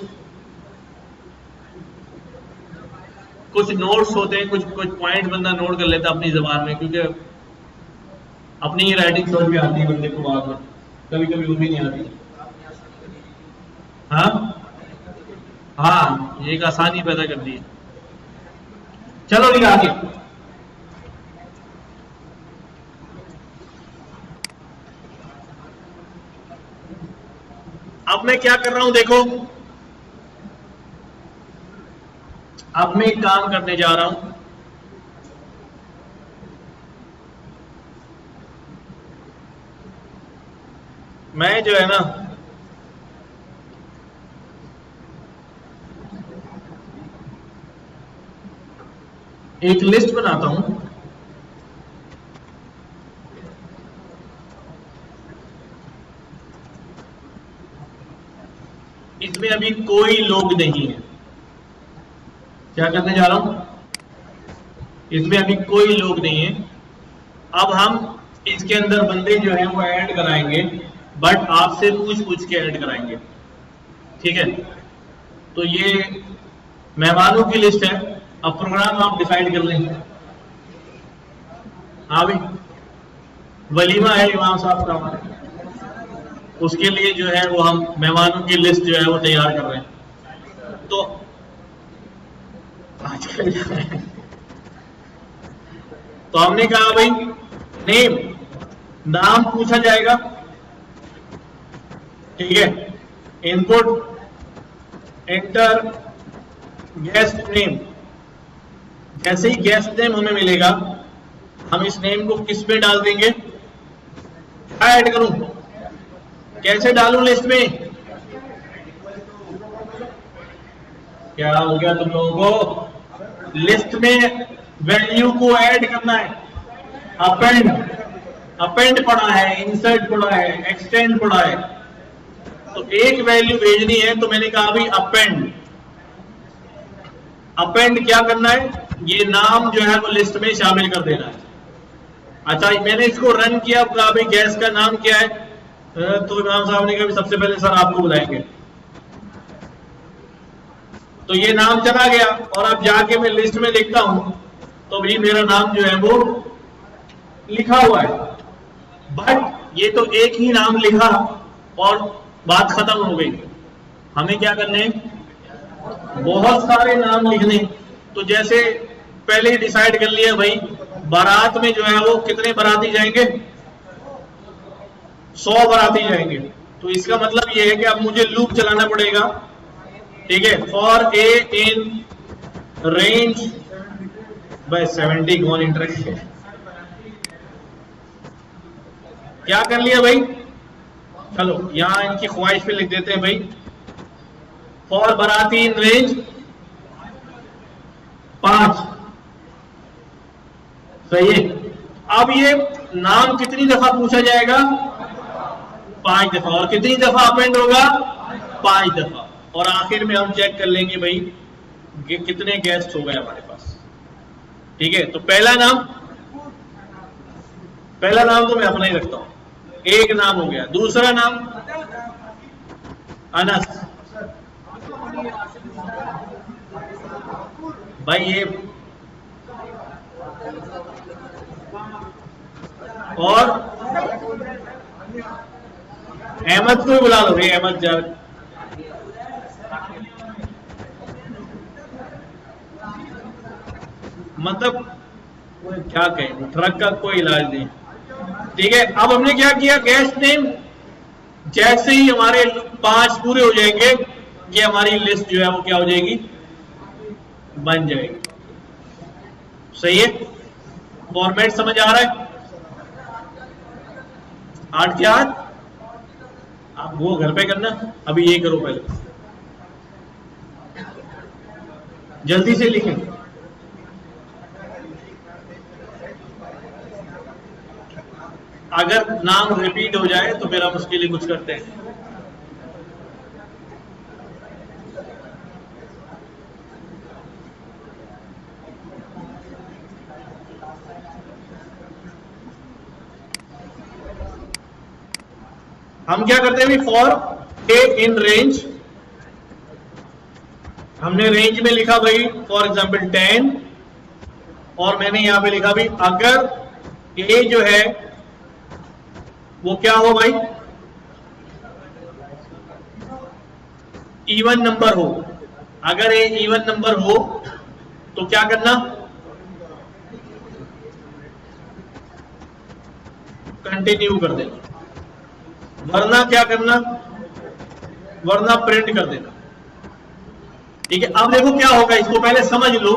नोट्स होते हैं, कुछ पॉइंट बंदा नोट कर लेता अपनी जबान में, क्योंकि अपनी ही राइटिंग समझ में आती है बंदे को बाद में, कभी कभी वो भी नहीं आती। हाँ, ये एक आसानी पैदा कर दी है। चलो भी आगे। अब मैं क्या कर रहा हूं देखो, अब मैं एक काम करने जा रहा हूं। मैं जो है ना एक लिस्ट बनाता हूं। इसमें अभी कोई लोग नहीं है। क्या करने जा रहा हूं? इसमें अभी कोई लोग नहीं है। अब हम इसके अंदर बंदे जो है वो ऐड कराएंगे, बट आपसे पूछ पूछ के ऐड कराएंगे, ठीक है? तो ये मेहमानों की लिस्ट है। अब प्रोग्राम आप डिसाइड कर लें। हाँ भाई, वलीमा है इमाम साहब का हमारे, उसके लिए जो है वो हम मेहमानों की लिस्ट जो है वो तैयार कर रहे हैं। तो तो हमने कहा भाई नेम, नाम पूछा जाएगा, ठीक है? Input enter guest name. जैसे ही गेस्ट नेम हमें मिलेगा, हम इस नेम को किस पे डाल देंगे? क्या ऐड करूं, कैसे डालूं लिस्ट में? क्या हो गया तुम लोगों को? लिस्ट में वैल्यू को ऐड करना है। अपेंड पड़ा है, इंसर्ट पड़ा है, एक्सटेंड पड़ा है, तो एक वैल्यू भेजनी है। तो मैंने कहा भाई अपेंड क्या करना है? ये नाम जो है वो लिस्ट में शामिल कर देना है। अच्छा, मैंने इसको रन किया, कहा भाई गैस का नाम क्या है? तो इमाम साहब ने कहा सबसे पहले सर आपको बुलाएंगे। तो ये नाम चला गया, और अब जाके मैं लिस्ट में देखता हूं तो भाई मेरा नाम जो है वो लिखा हुआ है, बट ये तो एक ही नाम लिखा और बात खत्म हो गई। हमें क्या करने हैं? बहुत सारे नाम लिखने। तो जैसे पहले ही डिसाइड कर लिया भाई, बारात में जो है वो कितने बाराती जाएंगे? 100 बाराती जाएंगे। तो इसका मतलब ये है कि अब मुझे लूप चलाना पड़ेगा, ठीक है? For a in range bye 70 कौन इंटरेस्ट है? क्या कर लिया भाई, चलो यहां इनकी ख्वाहिश पे लिख देते हैं भाई, फॉर बराती इन रेंज 5। सही है। अब ये नाम कितनी दफा पूछा जाएगा, 5 दफा, और कितनी दफा अपेंड होगा, 5 दफा। और आखिर में हम चेक कर लेंगे भाई कितने गेस्ट हो गए हमारे पास। ठीक है, तो पहला नाम तो मैं अपना ही रखता हूं, एक नाम हो गया। दूसरा नाम अनस, भाई ये, और अहमद को भी बुला लो भाई, अहमद जब, मतलब क्या कहें, ट्रक का कोई इलाज नहीं। ठीक है, अब हमने क्या किया, गेस्ट नेम जैसे ही हमारे 5 पूरे हो जाएंगे, ये हमारी लिस्ट जो है वो क्या हो जाएगी, बन जाएगी। सही है, फॉर्मेट समझ आ रहा है। 8 के 8 आप वो घर पे करना, अभी ये करो पहले, जल्दी से लिखें। अगर नाम रिपीट हो जाए तो फिर हम उसके लिए कुछ करते हैं। हम क्या करते हैं, फॉर ए इन रेंज, हमने रेंज में लिखा भाई फॉर एग्जांपल 10, और मैंने यहां पे लिखा भाई अगर ए जो है वो क्या हो भाई, इवन नंबर हो। अगर ए इवन नंबर हो तो क्या करना, कंटिन्यू कर देना, वरना क्या करना, वरना प्रिंट कर देना। ठीक है, अब देखो क्या होगा, इसको पहले समझ लो,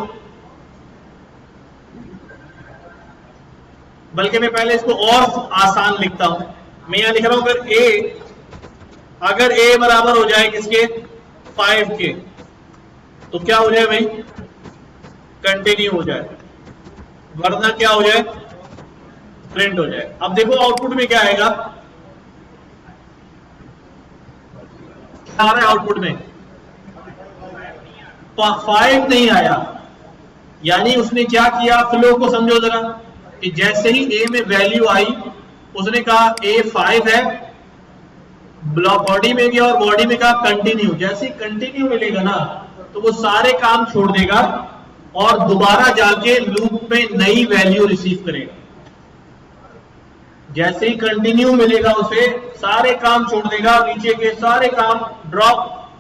बल्कि मैं पहले इसको और आसान लिखता हूं। मैं यहां लिख रहा हूं अगर ए बराबर हो जाए किसके, 5 के, तो क्या हो जाए भाई, कंटिन्यू हो जाए, वरना क्या हो जाए, प्रिंट हो जाए। अब देखो आउटपुट में क्या आएगा, क्या आ रहा है आउटपुट में, 5 नहीं आया। यानी उसने क्या किया, फ्लो को समझो जरा, कि जैसे ही ए में वैल्यू आई उसने कहा ए 5 है, बॉडी में गया और बॉडी में कहा कंटिन्यू। जैसे ही कंटिन्यू मिलेगा ना तो वो सारे काम छोड़ देगा और दोबारा जाके लूप में नई वैल्यू रिसीव करेगा। जैसे ही कंटिन्यू मिलेगा उसे सारे काम छोड़ देगा, नीचे के सारे काम ड्रॉप,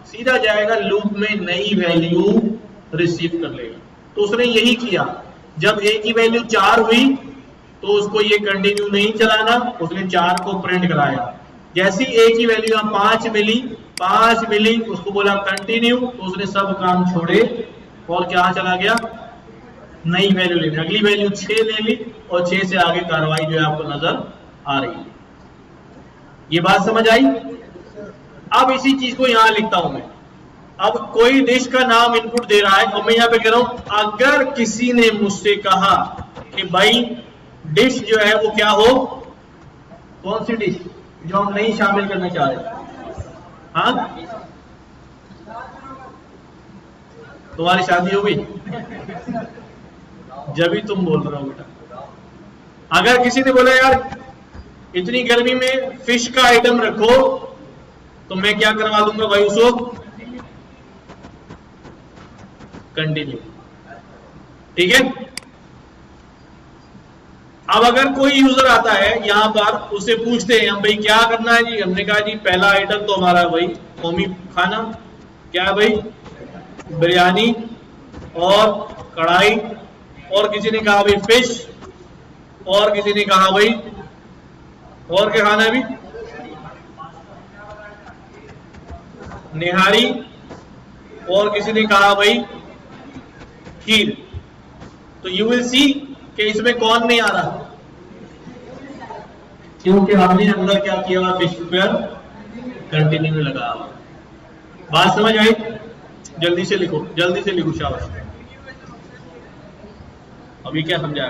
सीधा जाएगा लूप में नई वैल्यू रिसीव कर लेगा। तो उसने यही किया, जब ए की वैल्यू 4 हुई तो उसको ये कंटिन्यू नहीं चलाना, उसने 4 को प्रिंट कराया। जैसी ए की वैल्यू 5 मिली, उसको बोला कंटिन्यू, तो उसने सब काम छोड़े और क्या चला गया, नई वैल्यू लेने। अगली वैल्यू 6 ले ली और 6 से आगे कार्रवाई जो है आपको नजर आ रही है। ये बात समझ आई। अब इसी चीज को यहां लिखता हूं मैं। अब कोई डिश का नाम इनपुट दे रहा है और मैं यहां पे कह रहा हूं अगर किसी ने मुझसे कहा कि भाई डिश जो है वो क्या हो, कौन सी डिश जो हम नहीं शामिल करना चाह रहे, हाँ, तुम्हारी शादी हो गई जब ही तुम बोल रहे हो बेटा। अगर किसी ने बोला यार इतनी गर्मी में फिश का आइटम रखो, तो मैं क्या करवा दूंगा भाई, उसको कंटिन्यू। ठीक है। अब अगर कोई यूजर आता है यहां पर, उससे पूछते हैं हम भाई क्या करना है जी, हमने कहा जी पहला आइटम तो हमारा भाई कौमी खाना क्या है भाई, बिरयानी और कढ़ाई, और किसी ने कहा भाई फिश, और किसी ने कहा भाई और क्या खाना है भी, निहारी, और किसी ने कहा भाई खीर। तो यू विल सी कि इसमें कौन नहीं आ रहा, क्योंकि हमने अंदर क्या किया, फिश पेयर कंटिन्यू में लगा। बात समझ आई? जल्दी से लिखो, जल्दी से लिखो, शाबाश। अभी क्या समझाया?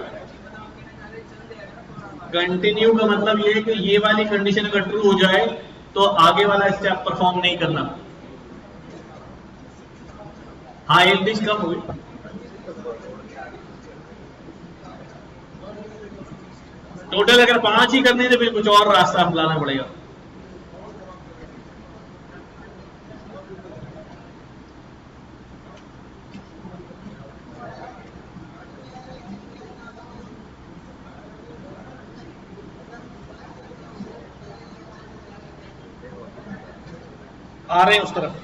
कंटिन्यू का मतलब ये है कि ये वाली कंडीशन अगर ट्रू हो जाए तो आगे वाला स्टेप परफॉर्म नहीं करना। हाँ, एक डिश कम हुई। टोटल अगर 5 ही करने तो फिर कुछ और रास्ता अपनाना पड़ेगा। आ रहे हैं उस तरफ।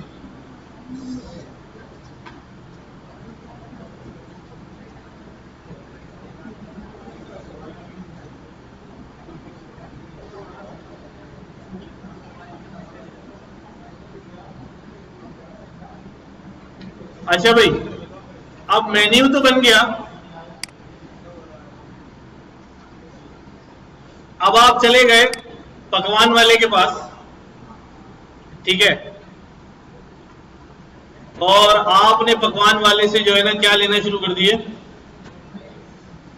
अच्छा भाई, अब मेन्यू तो बन गया। अब आप चले गए पकवान वाले के पास, ठीक है, और आपने पकवान वाले से जो है ना क्या लेना शुरू कर दिए,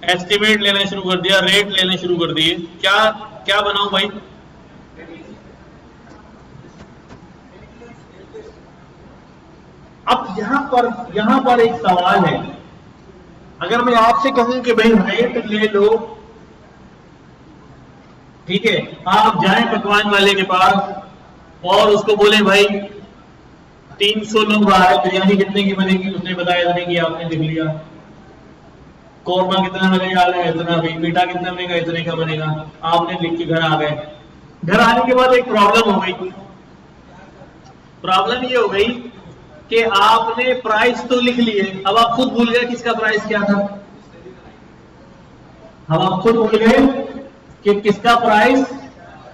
एस्टिमेट लेना शुरू कर दिया, रेट लेना शुरू कर दिए। क्या क्या बनाऊं भाई? अब यहां पर एक सवाल है। अगर मैं आपसे कहूं कि भाई रेट ले लो, ठीक है, आप जाएं पकवान वाले के पास और उसको बोले भाई 300 लोग आ रहे, बिरयानी कितने की बनेगी? उसने बताया इतने की, आपने लिख लिया। कौरमा कितना बनेगा? इतना। भाई मीठा कितना बनेगा? इतने का बनेगा। आपने लिख के घर आ गए। घर आने के बाद एक प्रॉब्लम हो गई। प्रॉब्लम ये हो गई कि आपने प्राइस तो लिख लिए, अब आप खुद भूल गए किसका प्राइस क्या था। अब आप खुद भूल गए कि किसका प्राइस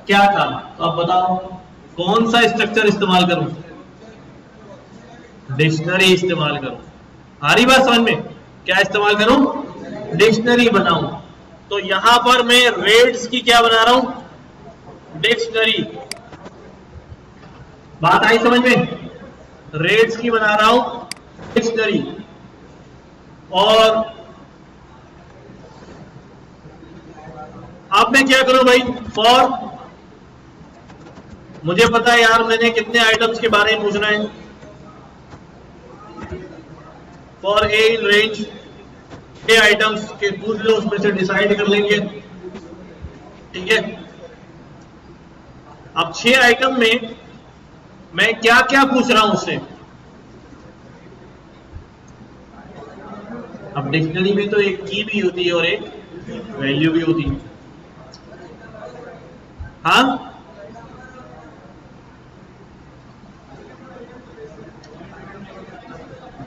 क्या था। तो अब बताओ कौन सा स्ट्रक्चर इस्तेमाल करूं? डिक्शनरी इस्तेमाल करूं। आ रही बात समझ में? क्या इस्तेमाल करूं? डिक्शनरी बनाऊं। तो यहां पर मैं रेट्स की क्या बना रहा हूं? डिक्शनरी। बात आई समझ में? रेट्स की बना रहा हूं डिक्शनरी। और अब मैं क्या करूं भाई? फॉर, मुझे पता है यार मैंने कितने आइटम्स के बारे में पूछना है। For a in range 6 items के पूछ लो, उसमें से डिसाइड कर लेंगे, ठीक है। अब 6 आइटम में मैं क्या क्या पूछ रहा हूं उससे? अब डिक्शनरी में तो एक की भी होती है और एक वैल्यू भी होती है। हाँ,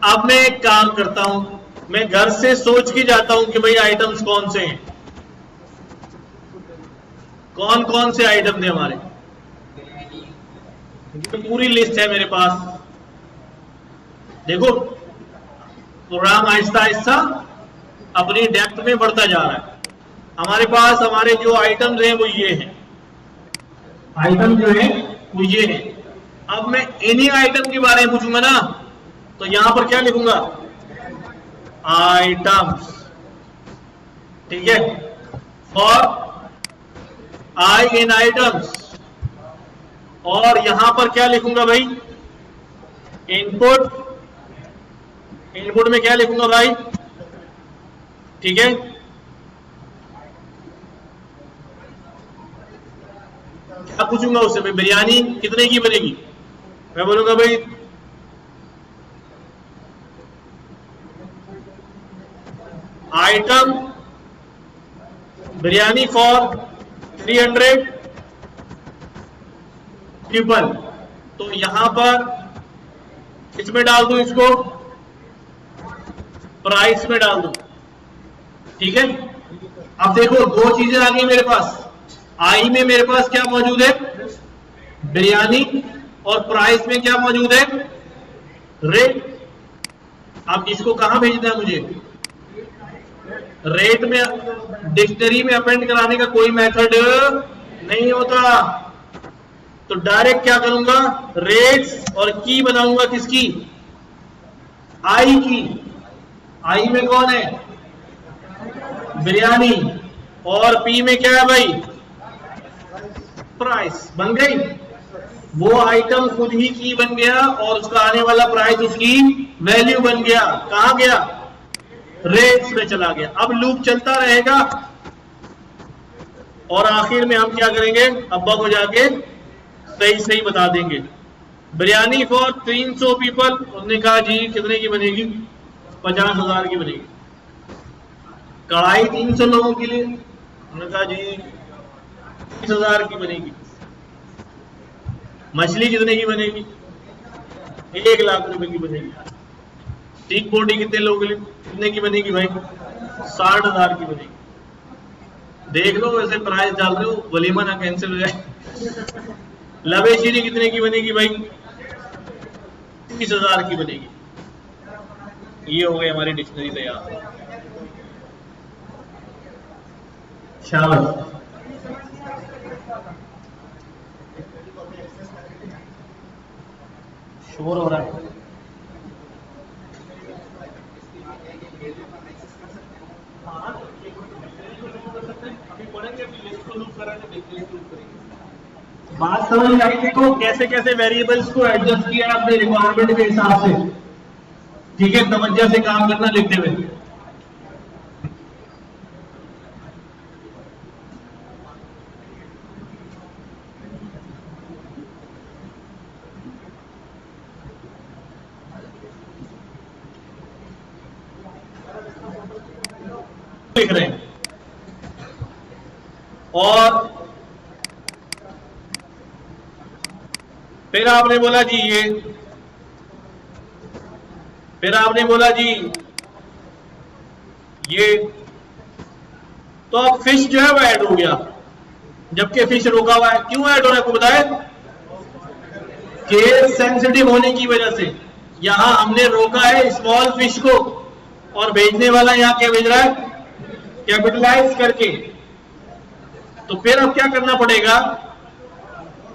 अब मैं एक काम करता हूं, मैं घर से सोच के जाता हूं कि भाई आइटम्स कौन से हैं, कौन कौन से आइटम थे हमारे। तो पूरी लिस्ट है मेरे पास। देखो प्रोग्राम आहिस्ता आहिस्ता अपनी डेप्थ में बढ़ता जा रहा है। हमारे पास हमारे जो आइटम्स हैं वो ये हैं, आइटम जो है वो ये है। अब मैं इन्हीं आइटम के बारे में पूछूंगा ना, तो यहां पर क्या लिखूंगा? आइटम्स, ठीक है। For I in items. और यहां पर क्या लिखूंगा भाई? इनपुट। इनपुट में क्या लिखूंगा भाई? ठीक है। क्या पूछूंगा उससे? भाई बिरयानी कितने की बनेगी? मैं बोलूंगा भाई आइटम बिरयानी फॉर 300 पीपल। तो यहां पर इसमें डाल दूं, इसको प्राइस में डाल दूं, ठीक है। अब देखो दो चीजें आ गई मेरे पास। आई में मेरे पास क्या मौजूद है? बिरयानी। और प्राइस में क्या मौजूद है? रेट। अब इसको कहां भेजना है मुझे? रेट में डिक्शनरी में अपेंड कराने का कोई मेथड नहीं होता तो डायरेक्ट क्या करूंगा, रेट्स और की बनाऊंगा किसकी, आई की। आई में कौन है, बिरयानी, और पी में क्या है भाई, प्राइस। बन गई, वो आइटम खुद ही की बन गया और उसका आने वाला प्राइस उसकी वैल्यू बन गया। कहां गया, रेट्स में चला गया। अब लूप चलता रहेगा और आखिर में हम क्या करेंगे, अब्बा को जाके सही सही बता देंगे। बिरयानी फॉर 300 पीपल, उसने कहा जी कितने की बनेगी, 50,000 की बनेगी। कढ़ाई 300 लोगों के लिए, उन्होंने कहा जी 30,000 की बनेगी। मछली कितने की बनेगी, 1 लाख रुपए की बनेगी। स्टीक बोटी कितने लोगों के लिए, कितने की बनेगी भाई, 60,000 की बनेगी। देख लो वैसे प्राइस डाल रहे हो, वलीमा ना कैंसिल हो जाए। लवे शीरी कितने की बनेगी भाई, 30,000 की बनेगी। ये हो गई हमारी डिक्शनरी तैयार। शाबाश। शोर हो रहा है, बात समझ में आई। देखो कैसे कैसे वेरिएबल्स को एडजस्ट किया अपने रिक्वायरमेंट के हिसाब से। ठीक है, तवज्जो से काम करना लिखते हुए। लिख रहे हैं और फिर आपने बोला जी ये, फिर आपने बोला जी ये, तो अब फिश जो है वो ऐड हो गया, जबकि फिश रोका हुआ है। क्यों ऐड हो रहा है आपको बताए, केस सेंसिटिव होने की वजह से। यहां हमने रोका है स्मॉल फिश को और भेजने वाला यहां क्या भेज रहा है, कैपिटलाइज करके। तो फिर अब क्या करना पड़ेगा,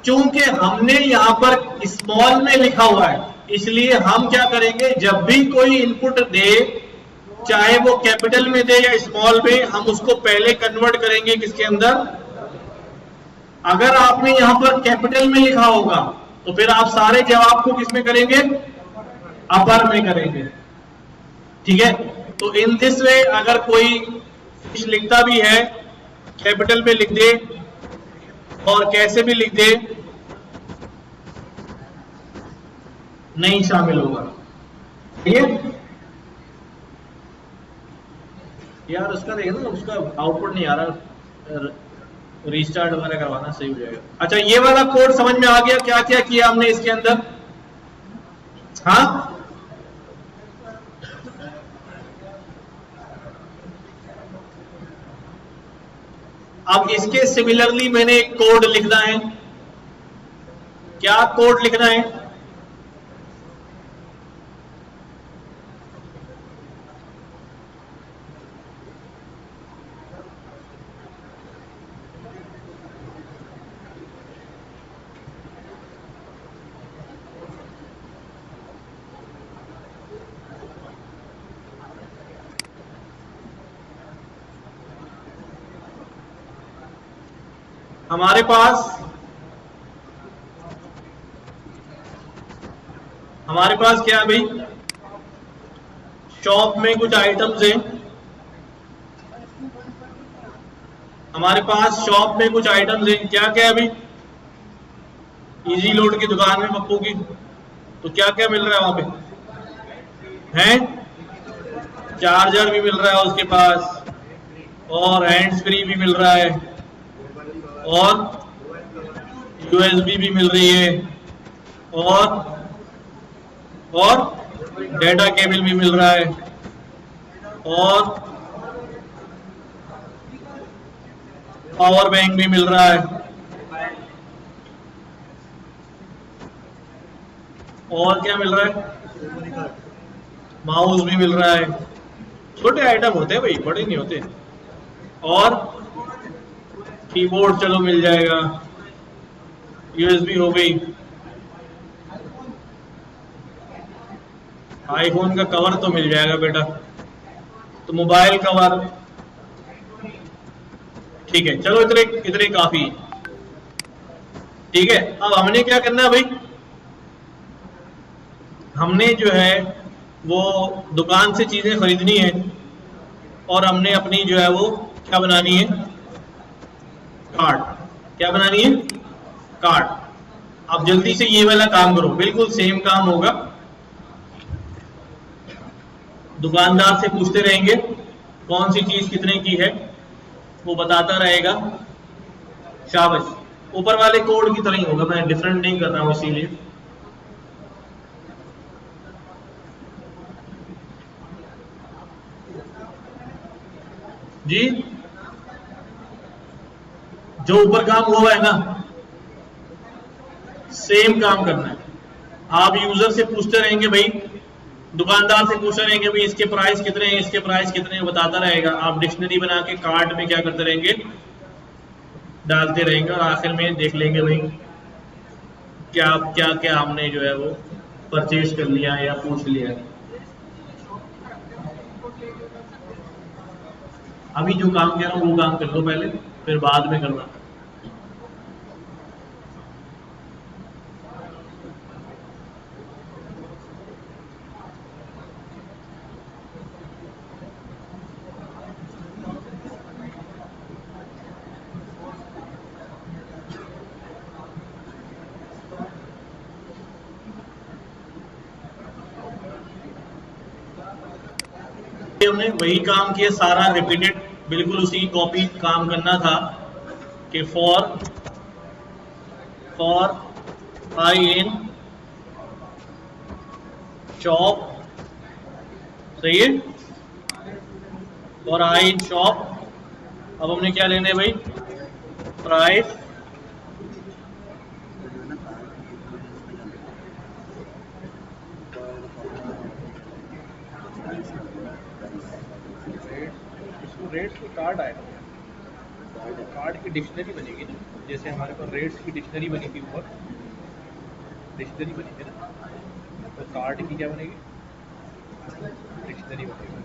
चूंकि हमने यहां पर स्मॉल में लिखा हुआ है, इसलिए हम क्या करेंगे, जब भी कोई इनपुट दे, चाहे वो कैपिटल में दे या स्मॉल में, हम उसको पहले कन्वर्ट करेंगे किसके अंदर। अगर आपने यहां पर कैपिटल में लिखा होगा तो फिर आप सारे जवाब को किसमें करेंगे, अपर में करेंगे। ठीक है, तो इन दिस वे अगर कोई फिश लिखता भी है, कैपिटल में लिख दे और कैसे भी लिख दे, नहीं शामिल होगा। ठीक है यार, उसका देखना ना, उसका आउटपुट नहीं आ रहा, रीस्टार्ट वगैरह करवाना सही हो जाएगा। अच्छा, ये वाला कोड समझ में आ गया, क्या क्या किया हमने इसके अंदर। हाँ, अब इसके सिमिलरली मैंने एक कोड लिखना है। क्या कोड लिखना है, हमारे पास क्या है भाई, शॉप में कुछ आइटम्स हैं। हमारे पास शॉप में कुछ आइटम्स हैं, क्या क्या है अभी, इजी लोड की दुकान में पप्पू की, तो क्या क्या मिल रहा है वहां पे, हैं, चार्जर भी मिल रहा है उसके पास, और हैंड्स फ्री भी मिल रहा है, और यूएसबी भी मिल रही है, और डेटा केबल भी मिल रहा है, और पावर बैंक भी मिल रहा है, और क्या मिल रहा है, माउस भी मिल रहा है। छोटे आइटम होते हैं भाई, बड़े नहीं होते। और कीबोर्ड चलो मिल जाएगा, यूएसबी हो गई, आईफोन का कवर तो मिल जाएगा बेटा, तो मोबाइल कवर, ठीक है। चलो इतने इतने काफी, ठीक है। अब हमने क्या करना है भाई, हमने जो है वो दुकान से चीजें खरीदनी है और हमने अपनी जो है वो क्या बनानी है, कार्ड। क्या बनानी है, कार्ड। अब जल्दी से ये वाला काम करो, बिल्कुल सेम काम होगा। दुकानदार से पूछते रहेंगे कौन सी चीज कितने की है, वो बताता रहेगा। शाबाश, ऊपर वाले कोड की तरह ही होगा, मैं डिफरेंट नहीं कर रहा हूं इसीलिए। जी, जो ऊपर काम हुआ है ना, सेम काम करना है। आप यूजर से पूछते रहेंगे भाई, दुकानदार से पूछते रहेंगे भाई इसके प्राइस कितने हैं, इसके प्राइस कितने हैं, बताता रहेगा। आप डिक्शनरी बना के कार्ड में क्या करते रहेंगे, डालते रहेंगे, और आखिर में देख लेंगे भाई क्या क्या क्या हमने जो है वो परचेज कर लिया है या पूछ लिया है। अभी जो काम कह रहा हूँ वो काम कर लो पहले, फिर बाद में करना। हमने वही काम किया, सारा रिपीटेड, बिल्कुल उसी कॉपी काम करना था कि फॉर आई इन शॉप, सही है, फॉर आई इन शॉप। अब हमने क्या लेना है भाई, प्राइस, रेट्स की कार्ड आएगा, कार्ड की डिक्शनरी बनेगी ना, जैसे हमारे पास रेट्स की डिक्शनरी बनी थी, ऊपर डिक्शनरी बनी थी ना, तो कार्ड की क्या बनेगी, डिक्शनरी बनेगी।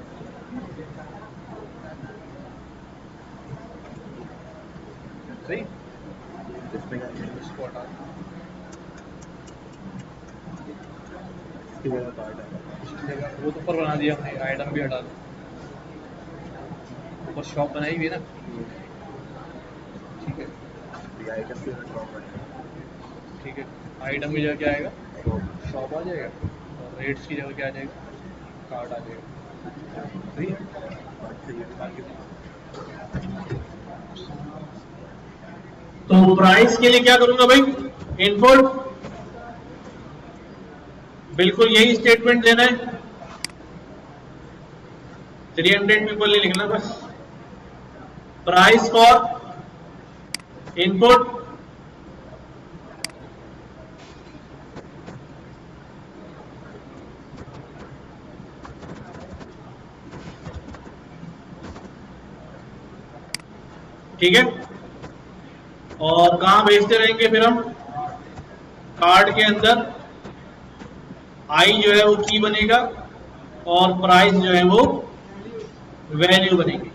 सही, इसको हटा, वो तो ऊपर बना दिया हमने, आइटम भी हटा दो, ऊपर शॉप बनाई हुई है ना, ठीक है, ठीक है। आइटम की जगह क्या आएगा, शॉप आ जाएगा, और रेट्स की जगह क्या आ जाएगा, कार्ड आ जाएगा। सही है। तो प्राइस के लिए क्या करूंगा भाई, इनपुट, बिल्कुल यही स्टेटमेंट देना है, 300 पीपल नहीं लिखना, बस प्राइस फॉर इनपुट, ठीक है। और कहां भेजते रहेंगे फिर हम, कार्ड के अंदर आई जो है वो की बनेगा और प्राइस जो है वो वैल्यू बनेगी,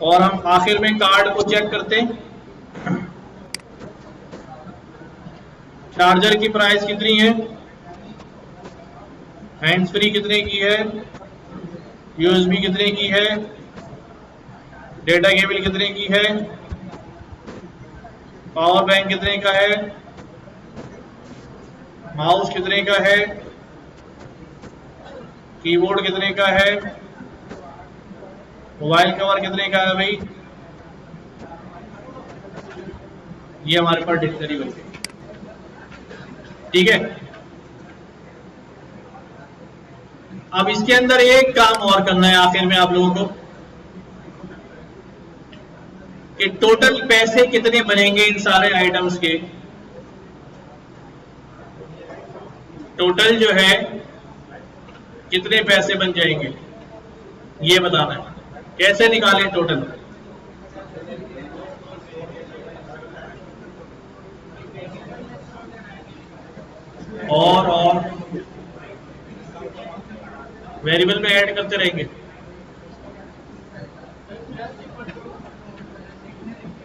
और हम आखिर में कार्ड को चेक करते हैं। चार्जर की प्राइस कितनी है, हैंड्स फ्री कितने की है, यूएसबी कितने की है, डेटा केबल कितने की है, पावर बैंक कितने का है, माउस कितने का है, कीबोर्ड कितने का है, मोबाइल कवर कितने का है भाई, ये हमारे पास डिक्शनरी बन गई, ठीक है। अब इसके अंदर एक काम और करना है आखिर में आप लोगों को, कि टोटल पैसे कितने बनेंगे इन सारे आइटम्स के, टोटल जो है कितने पैसे बन जाएंगे ये बताना है, कैसे निकालें टोटल? और वेरिएबल में ऐड करते रहेंगे।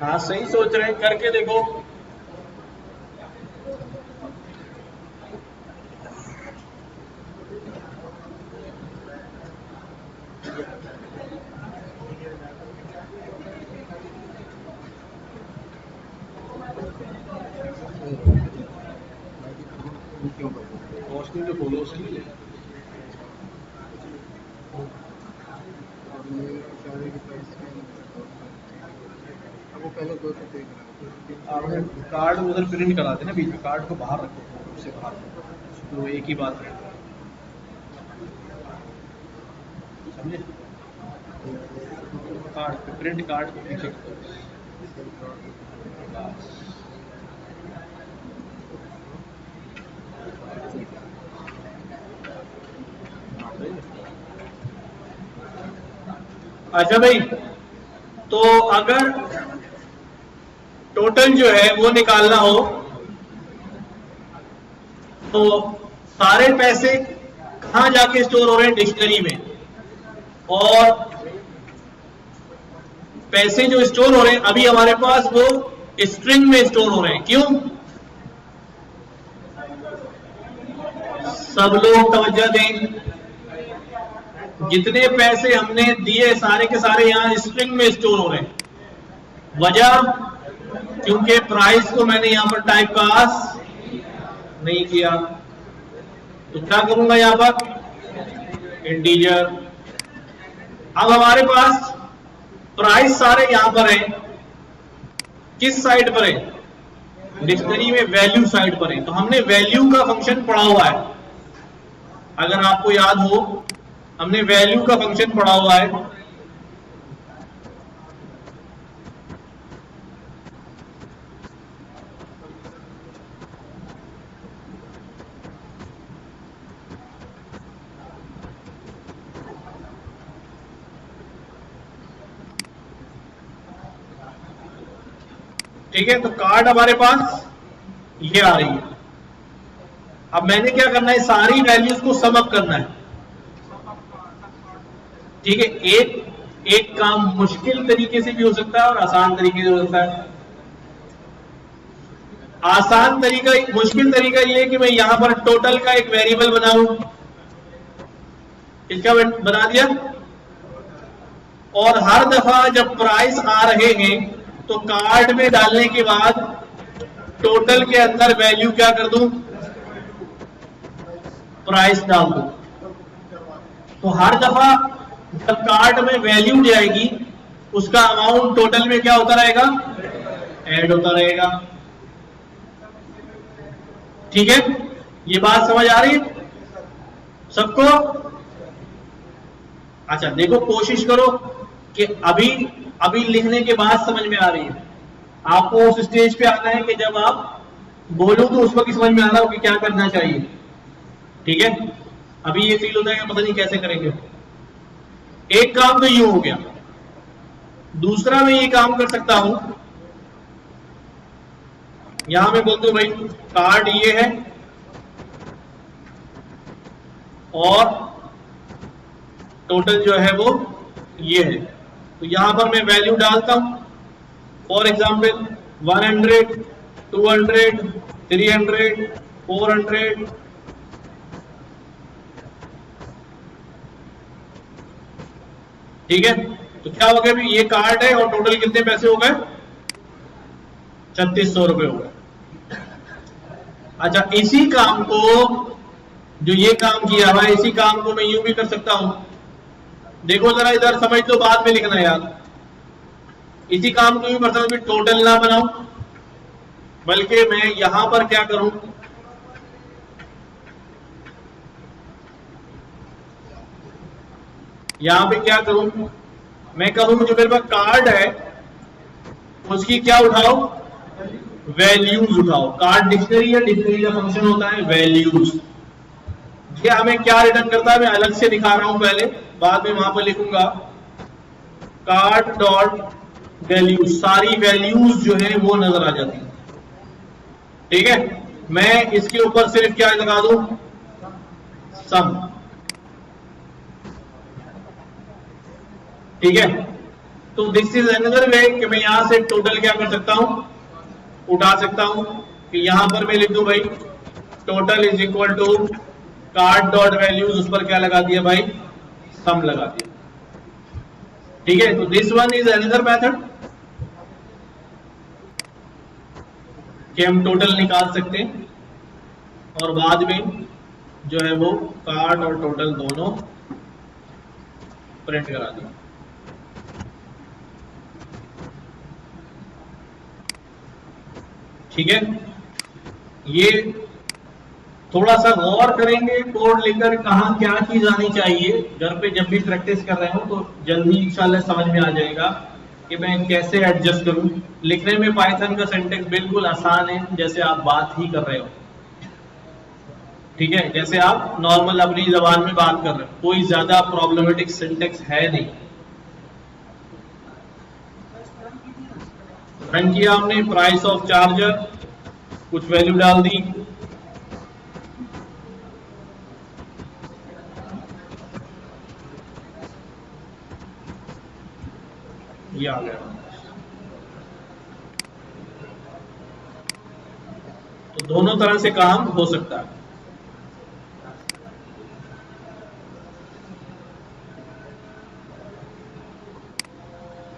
हाँ सही सोच रहे हैं, करके देखो। कॉस्टिंग तो खोलो उसकी। आपने कार्ड उधर प्रिंट कराते ना बीच में, कार्ड को बाहर रखो, उससे बाहर, तो एक ही बात है, समझे? कार्ड पे प्रिंट, कार्ड को पीछे अच्छा भाई, तो अगर टोटल जो है वो निकालना हो तो सारे पैसे कहां जाके स्टोर हो रहे हैं? डिक्शनरी में। और पैसे जो स्टोर हो रहे हैं अभी हमारे पास वो स्ट्रिंग में स्टोर हो रहे हैं। क्यों? सब लोग तवज्जो दें, जितने पैसे हमने दिए सारे के सारे यहां स्ट्रिंग में स्टोर हो रहे हैं। वजह, क्योंकि प्राइस को मैंने यहां पर टाइप पास नहीं किया, तो क्या करूंगा यहां पर? इंटीजर। अब हमारे पास प्राइस सारे यहां पर हैं, किस साइड पर है? डिक्शनरी में वैल्यू साइड पर है। तो हमने वैल्यू का फंक्शन पढ़ा हुआ है, अगर आपको याद हो हमने वैल्यू का फंक्शन पढ़ा हुआ है। ठीक है, तो कार्ड हमारे पास ये आ रही है। अब मैंने क्या करना है? सारी वैल्यूज को सम अप करना है। ठीक है, एक काम मुश्किल तरीके से भी हो सकता है और आसान तरीके से हो सकता है। आसान तरीका, मुश्किल तरीका ये कि मैं यहां पर टोटल का एक वेरिएबल बनाऊं, इसका बना दिया, और हर दफा जब प्राइस आ रहे हैं तो कार्ड में डालने के बाद टोटल के अंदर वैल्यू क्या कर दूं? प्राइस डाल दूं। तो हर दफा जब कार्ड में वैल्यू जाएगी उसका अमाउंट टोटल में क्या होता रहेगा? ऐड होता रहेगा। ठीक है, ये बात समझ आ रही है सबको? अच्छा देखो, कोशिश करो कि अभी लिखने के बाद समझ में आ रही है। आपको उस स्टेज पे आना है कि जब आप बोलो तो उस वक्त समझ में आना हो कि क्या करना चाहिए। ठीक है, अभी ये फील होता है कि पता नहीं कैसे करेंगे। एक काम तो यूं हो गया, दूसरा मैं ये काम कर सकता हूं, यहां मैं बोलता हूं भाई कार्ड ये है और टोटल जो है वो ये है, तो यहां पर मैं वैल्यू डालता हूं। फॉर एग्जाम्पल 100, 200, 300, 400, ठीक है। तो क्या हो गया? ये कार्ड है और टोटल कितने पैसे हो गए? 3600 रुपए हो गए। अच्छा, इसी काम को, जो ये काम किया हुआ है, इसी काम को मैं यूं भी कर सकता हूं। देखो जरा इधर, समझ लो, बाद में लिखना है यार। इसी काम को यूं करता हूं कि टोटल ना बनाऊं, बल्कि मैं यहां पर क्या करूं, यहां पे क्या करूं, मैं कहूं जो मेरे पास कार्ड है उसकी क्या उठाओ? वैल्यूज उठाओ। कार्ड डिक्शनरी है, डिक्शनरी का फंक्शन होता है वैल्यूज। ये हमें क्या रिटर्न करता है मैं अलग से दिखा रहा हूं, पहले बाद में वहां पर लिखूंगा। कार्ड डॉट वैल्यूज, सारी वैल्यूज जो है वो नजर आ जाती है। ठीक है, मैं इसके ऊपर सिर्फ क्या लगा दूं, सम। ठीक है, तो दिस इज अनदर वे कि मैं यहां से टोटल क्या कर सकता हूं, उठा सकता हूं कि यहां पर मैं लिख दूं भाई total is equal to card dot values, उस पर क्या लगा दिया भाई, सम लगा दिया। ठीक है, तो this one is another method कि हम टोटल निकाल सकते हैं और बाद में जो है वो कार्ड और टोटल दोनों प्रिंट करा दें। ठीक है, ये थोड़ा सा गौर करेंगे कोड लेकर कहाँ क्या चीज आनी चाहिए, घर पे जब भी प्रैक्टिस कर रहे हो तो जल्दी इंशाल्लाह समझ में आ जाएगा कि मैं कैसे एडजस्ट करूं। लिखने में पाइथन का सिंटेक्स बिल्कुल आसान है, जैसे आप बात ही कर रहे हो। ठीक है, जैसे आप नॉर्मल अपनी जबान में बात कर रहे हो, कोई ज्यादा प्रॉब्लमेटिक सिंटेक्स है नहीं। रन किया हमने, प्राइस ऑफ चार्जर, कुछ वैल्यू डाल दी, ये आ गया। तो दोनों तरह से काम हो सकता है।